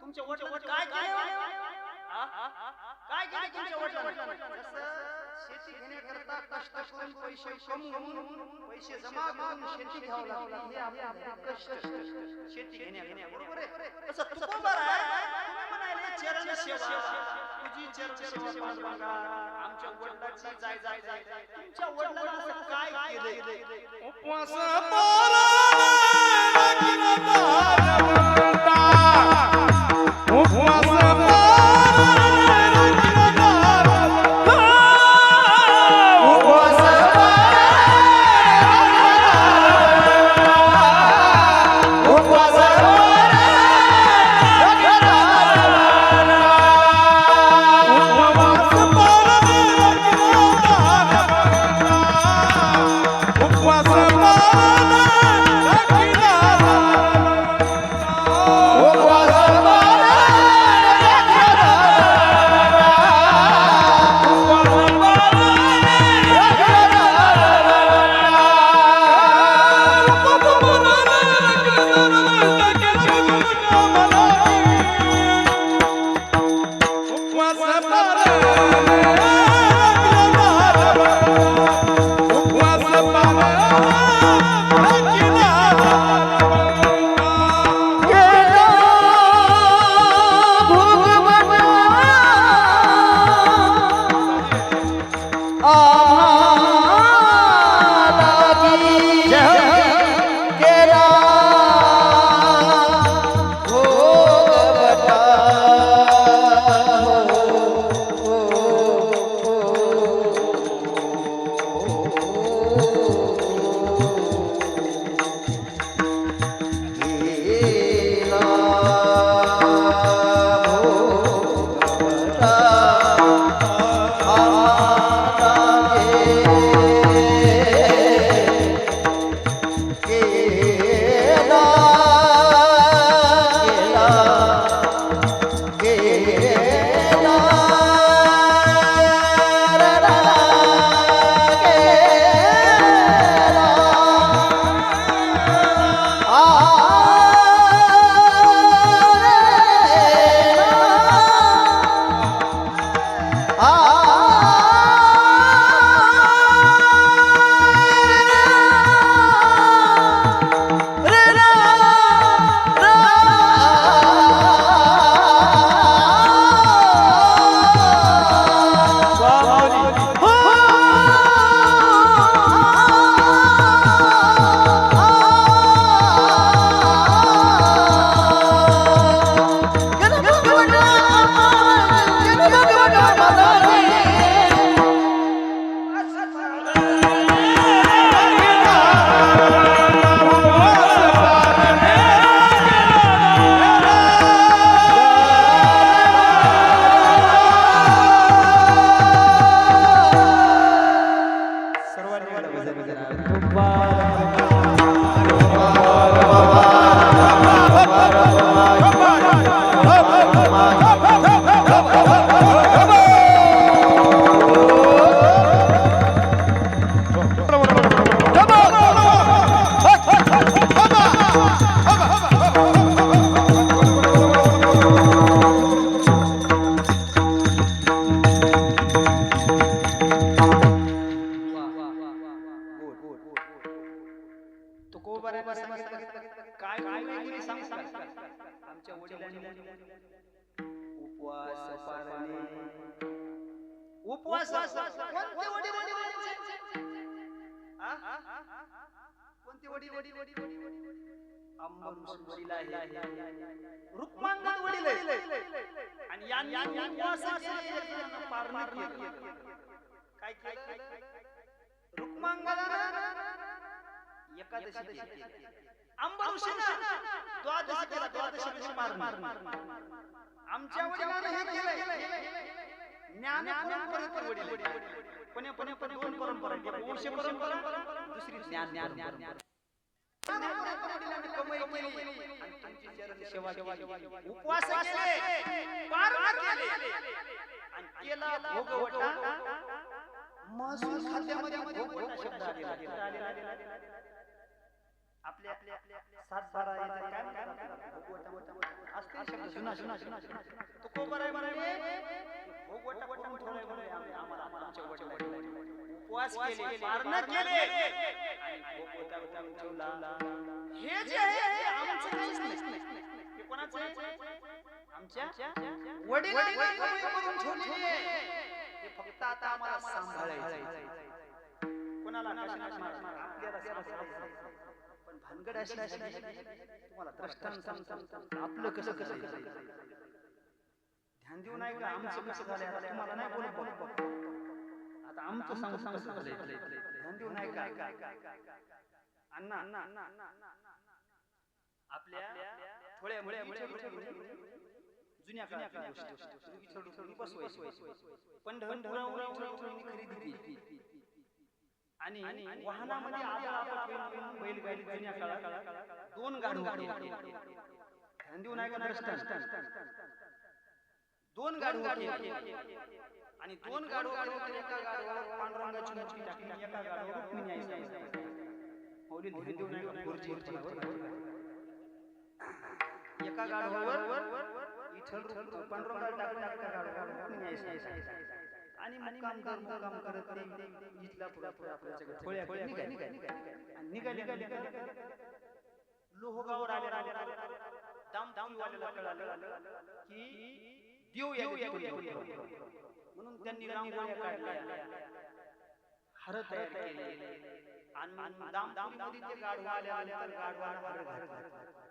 तुमच्या वडिलांनी काय केलं? काय केलं तुमच्या वडिलांनी? शेती घेण्याकरता कष्ट करून पैसे कमवून पैसे जमा करून शेती घ्यावं लागतं हे आपले कष्ट शेती घेण्याकरता बरोबर आहे असं तुकोबर आहे म्हणाले चरण सेवा तुझी चरण सेवा पांडुरंगा आमच्या वडिलांची जाय जाय जाय तुमच्या वडिलांना असं काय केलंय उपवास पारा आमच्या वडिलांनी उपवास कोणते वडील कोणते वडील अंबरीश वडील आहे रुक्मांगद वडील आहे आणि यांनी उपवासाचे पारण केलं काय केलं रुक्मांगदानं एकादशी केली अंबरीशानं द्वादशी पारण आमच्या वडिलांनी हे केलं ज्ञान वडील कोणी दोन परंपरा वंश परंपरा दुसरी ज्ञान कमाई केली आणि तुमची चरण सेवा केली उपवास केले पारण केले आणि केला भोगवटा महसूल खात्यामध्ये भोगवटा शब्द आलेला आपल्या 7-12 येते काय म्हणतात भोगवटा असते शब्द सुना तो कोबर आहे म्हणे भोगवटा भोगवटम ठेवलंय म्हणे आम्हाला आमच्या वडिलांनी उपवास केले पारणा केले आणि भोगवटावर ठेवला हे जे आहे हे आमचं काहीच नाही हे कोणाचं आहे आमच्या वडिलांनी कमी करून ठेवलेली आहे हे फक्त आता आम्हाला सांभाळायचं कोणाला आपल्याला सांभाळायचं पण भानगड अशी तुम्हाला दृष्टांत सांगतो आपलं कसं कसं ध्यान देऊ नाही का आमचं कसं झालंय आता तुम्हाला नाही बोलत आता आमचं सांगू कसं झालंय ध्यान देऊ नाही का अण्णा आपल्या थोड्या जुन्या काळातल्या गोष्टी बसवायची पंढरपुरावरून खरेदी केली आणि वाहनामध्ये आपण बैलगाडी जुन्या काळात दोन गाडू ध्यान देऊ नाही का दोन गाडू आणि दोन गाडू एका गाडूवर पांडुरंगाची मूर्ती टाकली एका गाडूवर रुक्मिणी आईची माऊली ध्यान देऊ नाही का एका गाडूवर विठ्ठल पांडुरंगाला टाकलं एका गाडूवर रुक्मिणी आईची आणि मुक्काम करत इथला पुढे आपल्या थोड्या निघाले लोहगावर आले दामवाल्याला कळालं की देव म्हणून त्यांनी रांगोळ्या काढल्या हार तयार केले आणि दामपुरीमध्ये ते गाढवा आल्यानंतर गाढवाला हार घातला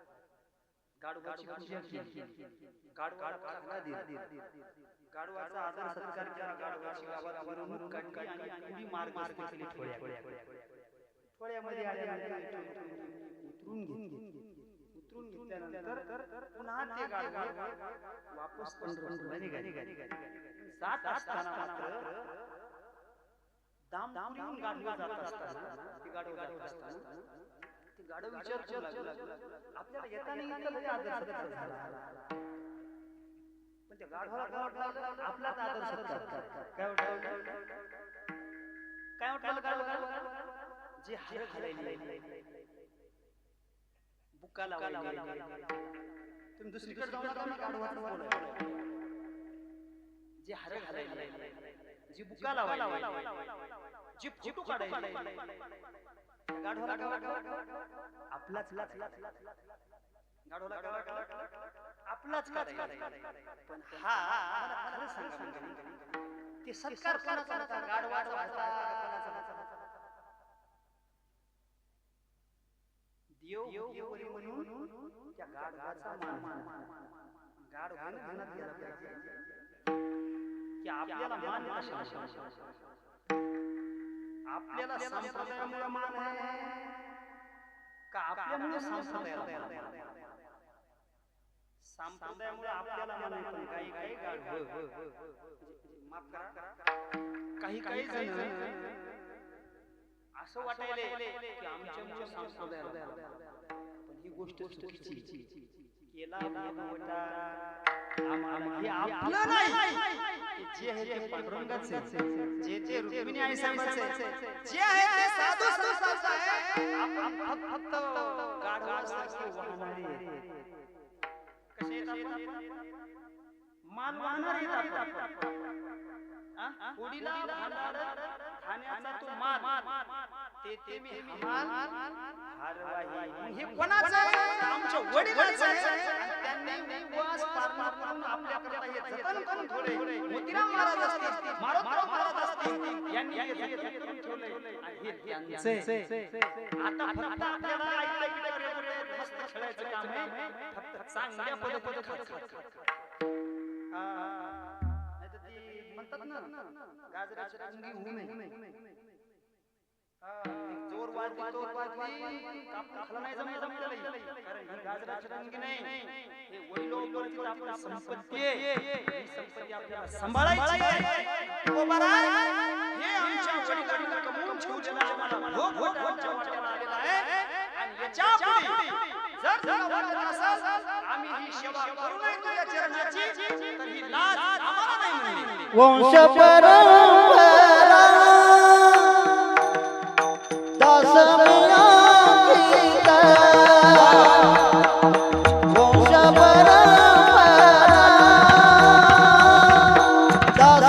गाढवाची पूजा केली गाढवाला खाना दिली गाढवाचा आदर सत्कार केला गाढवाची गावात मिरवणूक काढली आणि पुढी मार्ग केली थोड्यामध्ये आल्यानंतर उतरून घेतल्यानंतर पुन्हा ते गाढवा वापस पंढरपूरला निघाले जात असताना मात्र दामपुरीहून गाढवा जात असताना ते गाढवा जात असताना ते गाढव विचारू लागला आपल्याला येता नाही इतका आदर सत्कार झाला पण त्या गाढवाला काय वाटलं आपलाच आदर सत्कार काय वाटलं गाढवाला जे हार घालायले बुक्का लावायले तुम्ही दुसरीकडे जाऊ नका गाढवाचं बोला जे हार घालायले जी बुक्का लावायले जी फोटो काढायले गाढवाला काय वाटलं आपलाच गाढवाला काय वाटलं आपलाच करायचा पण हा मला खरं सांगा ते सत्कार कोणाचा होता गाढवाचा होता कोणाचा देव म्हणून त्या गाढवाचा मान गाढवाने मनात गेला पाहिजे की आपल्याला मान आपल्याला संप्रदायामुळे मान आहे का आपल्यामुळे संप्रदायाला संप्रदायामुळे आपल्याला मान आहे पण काही गाढव माफ करा काही जण असं वाटायले की आमच्यामुळे संप्रदायाला पण ही गोष्ट चुकीची केला भोगवटा आम्हाला हे आपलं नाही जे आहे ते पांडुरंगाचे जे रुक्मिणी आई साहेबांचे जे आहे ते साधू संतांचं आहे आपण फक्त गाढवासारखे वाहणारे कसे येतात मान वाहणारे येतात पुढीला खाण्याचा तो मान ते मी मान हारवाही हे कोणाचं आहे आमच्या वडिलांचं आहे त्यांनी उपवास पारणा करून आपल्याकडे हे जतन करून ठेवले मोतीराम महाराज असतील मारोतराव महाराज असतील यांनी हे जतन करून ठेवले आणि हे त्यांचे आता फक्त आपल्याला ऐकायला मस्त खेळायचं काम आहे फक्त चांगल्या पद्धतीने खात नाही तर ती म्हणतात ना गाजराची रंगी होऊ नये जोर वाजली कापून खाला नाही जमलेलं कारण ही गाजराची रंगी नाही हे वडिलोपरीची आपली संपत्ती आहे ही संपत्ती आपल्याला सांभाळायची आहे ओ महाराज हे आमच्या वडिलांनी कमवून ठेवलेलं आम्हाला भोग आमच्या वाट्याला आलेला आहे आणि याच्या पुढे जर तुला वाटत असेल आम्ही ही सेवा करू नये तुझ्या चरणाची तर ही लाज आम्हाला नाही मिळेल वंश परंपरा दास मिया गीता वंश परंपरा दास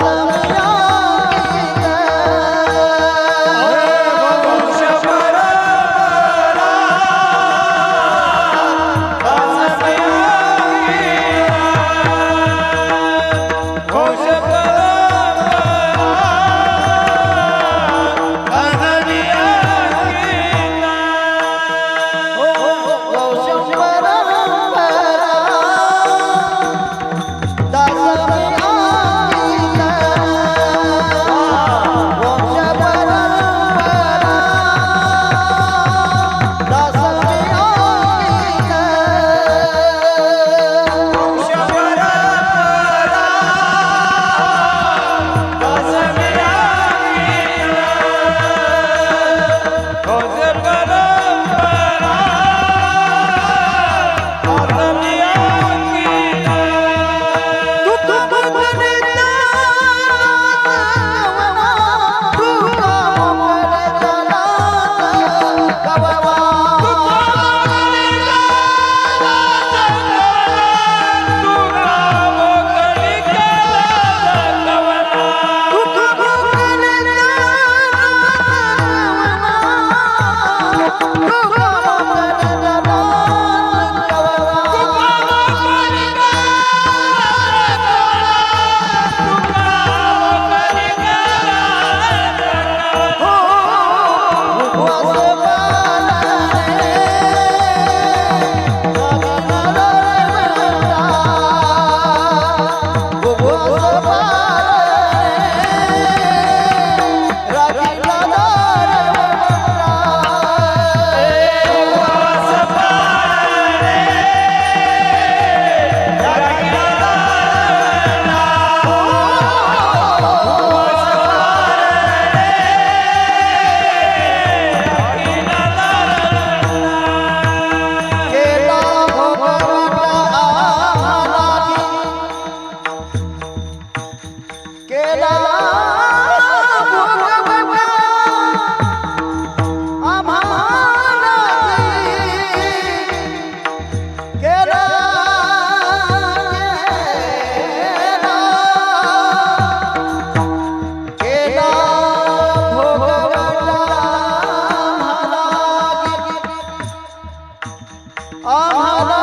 आम्हाला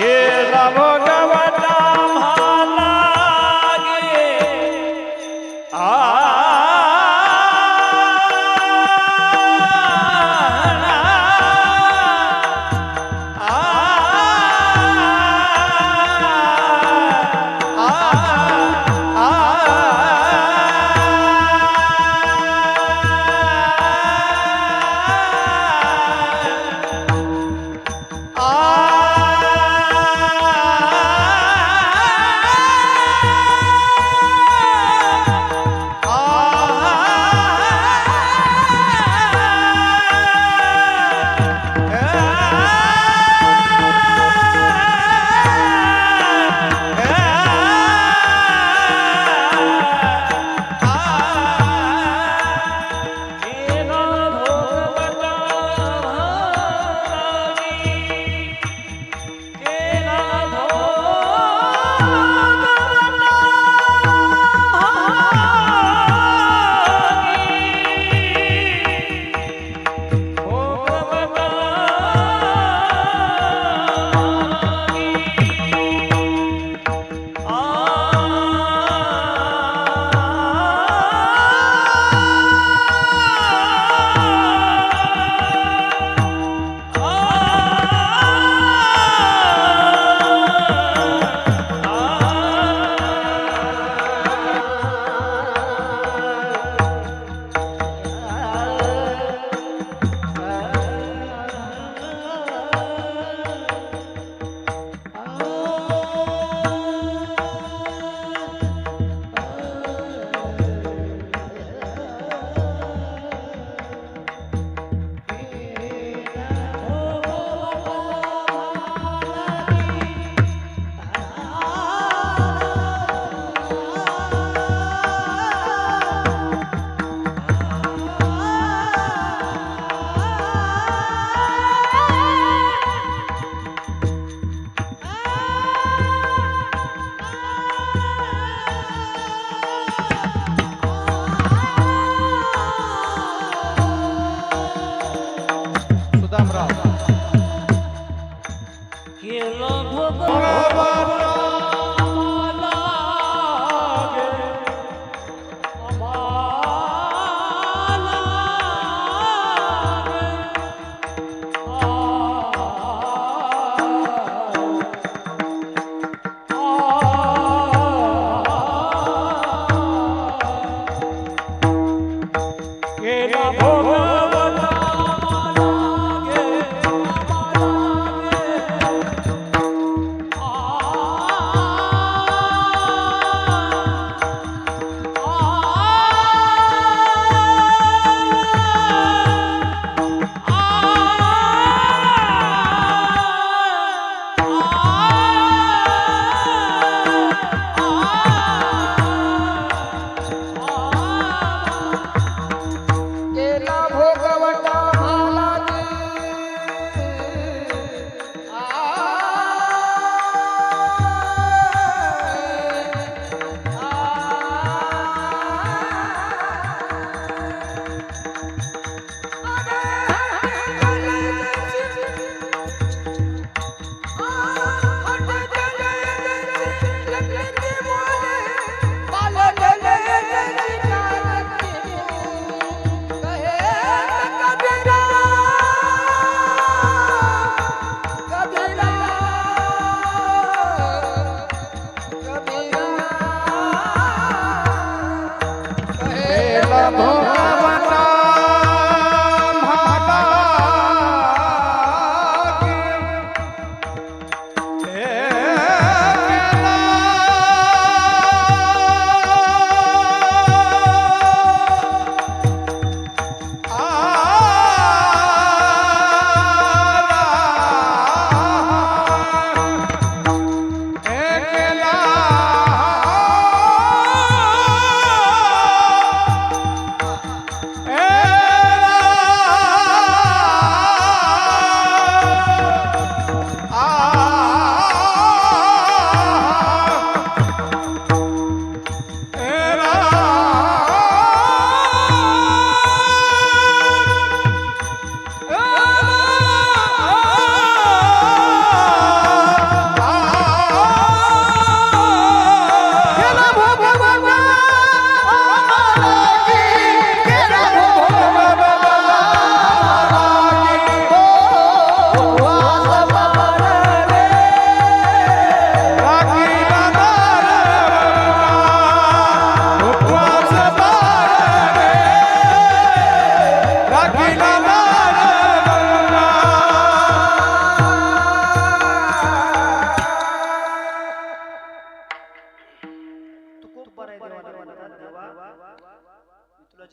केला भोगवला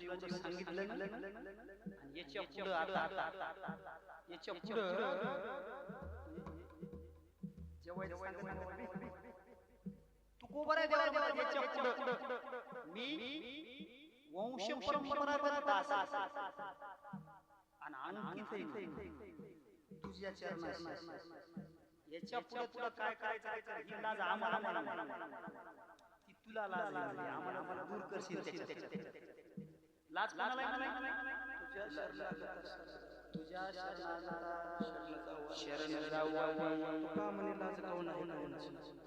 जेवढं सांगितलं ना आणि याच्या पुढं आता याच्या पुढं जेवायला सांगितलं तू कोबर आहे देवा याच्या पुढं मी वंश परंपरा दास आणि आणखी तुझ्या चरणात याच्या पुढे तुला काय करायचं ही लाज आम्हाला ती तुला लाज लागली आम्हाला दूर करशील त्याच्या लाज कोणाला तुझ्या शरण जाऊ तुका म्हणे लाज कोण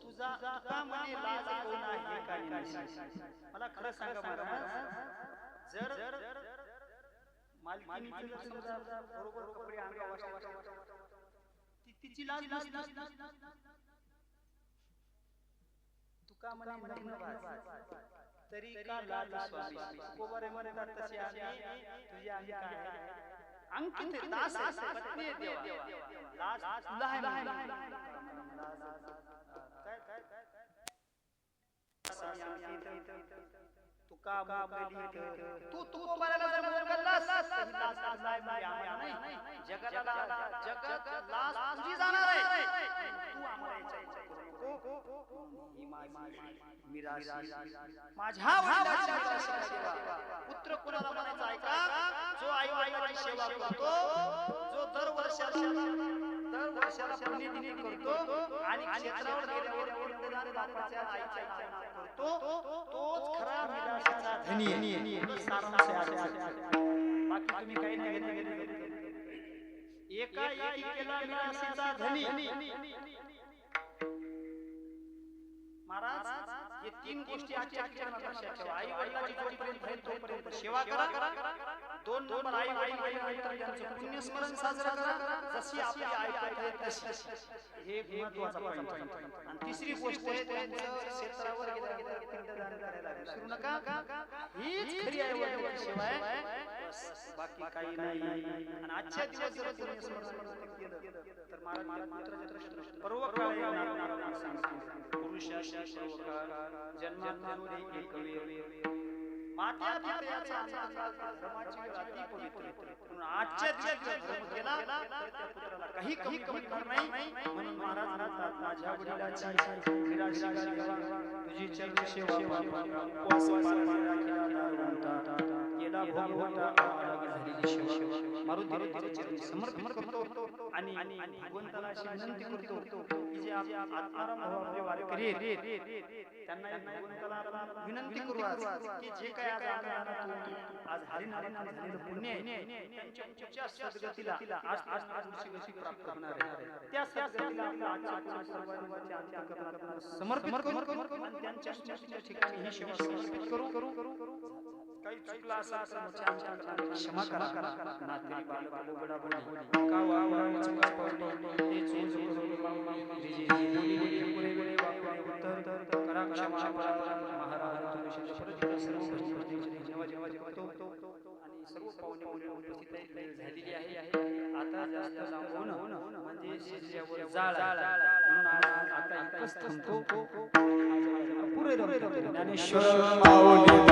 तुझा तुका म्हणे लाज कोण आहे काही नाही मला खरं सांगा महाराज जर मालकीनी बरोबर कपडे अंगावर तिची लाज तुका म्हणे तरी का लाज स्वामी कोबरे म्हणतात तसे आम्ही तुझ्या आम्ही काय अंकित दास पत्नी देवा लाज तुला आहे तुका तू कोबऱ्याला जर म्हणून गल्लास लाज नाही जगाला जग लाज तुझी जाणार आहे तू आम्हाला माझ्या पुत्र कुणाला म्हणायचं ऐका जो आई वडिलांची सेवा करतो जो दर वर्षाला पुण्यदिनी करतो आणि क्षेत्रावर गेल्यावर पिंडदान बापाच्या आईच्या नावाने करतो तोच खरा मिराशीचा धनी आहे सारांश आहे बाकी तुम्ही काही नाही घेतले एका एकीला मिराशीचा धनी महाराज हे तीन गोष्टी आजच्या लक्षात ठेवा आई वडिलांची जोडीपर्यंत आहे तोपर्यंत सेवा करा दोन नंबर आई वडिलांनंतर त्यांचं पुण्य स्मरण साजरा करा जशी आपली आई आहे तशी हे महत्त्वाचा पॉइंट आणि तिसरी गोष्ट आहे त्यांचं क्षेत्रावर गेल्यावर पिंडदान करायला विसरू नका हीच खरी आई वडिलांची सेवा आहे बाकी काही नाही आणि आजच्या दिवस जर पुण्य स्मरण केलं तर महाराज मित्राच्या दृष्टीने पर्व काळ येणार सांगतो पुरुषाशी जन्मात एक मात्या पित्याचा धर्माची अति पवित्र म्हणून आजच्या दिवशी धर्म केला तर त्या पुत्राला काही कमी करणार नाही म्हणून महाराज म्हणतात माझ्या वडिलांची निराशा देवा तुझी चरण सेवा उपवास पाळला केला भगवंता झालेली सेवा मारुतीचे चरण समर्पित करतो आणि भगवंताला अशी विनंती करतो की जे आत्माराम भावाचे वारकरी त्यांना भगवंताला विनंती करू की जे काय आज हरिनाम झालेलं पुण्य आहे त्यांच्या सद्गतीला आज पुढची गती प्राप्त होणार आहे त्या सद्गतीला आपल्या आजच्या सर्वांचे अंतःकरणात समर्पित करू आणि त्यांच्या स्मृतीच्या ठिकाणी ही सेवा समर्पित करू काही चुकला असेल तर क्षमा करा नातेरी बालक बडा बोली का वावा चुका पडली ते चूक बोली पुरे उत्तर करा क्षमा महाराज तुझ्या प्रति सर्व जेव्हा आणि सर्व पाहुणे उपस्थित झालेली आहे आता जास्त लांबून म्हणजे शिजल्यावर जाळ म्हणून आता इथंच थांबतो पुरे ज्ञानेश्वर माऊली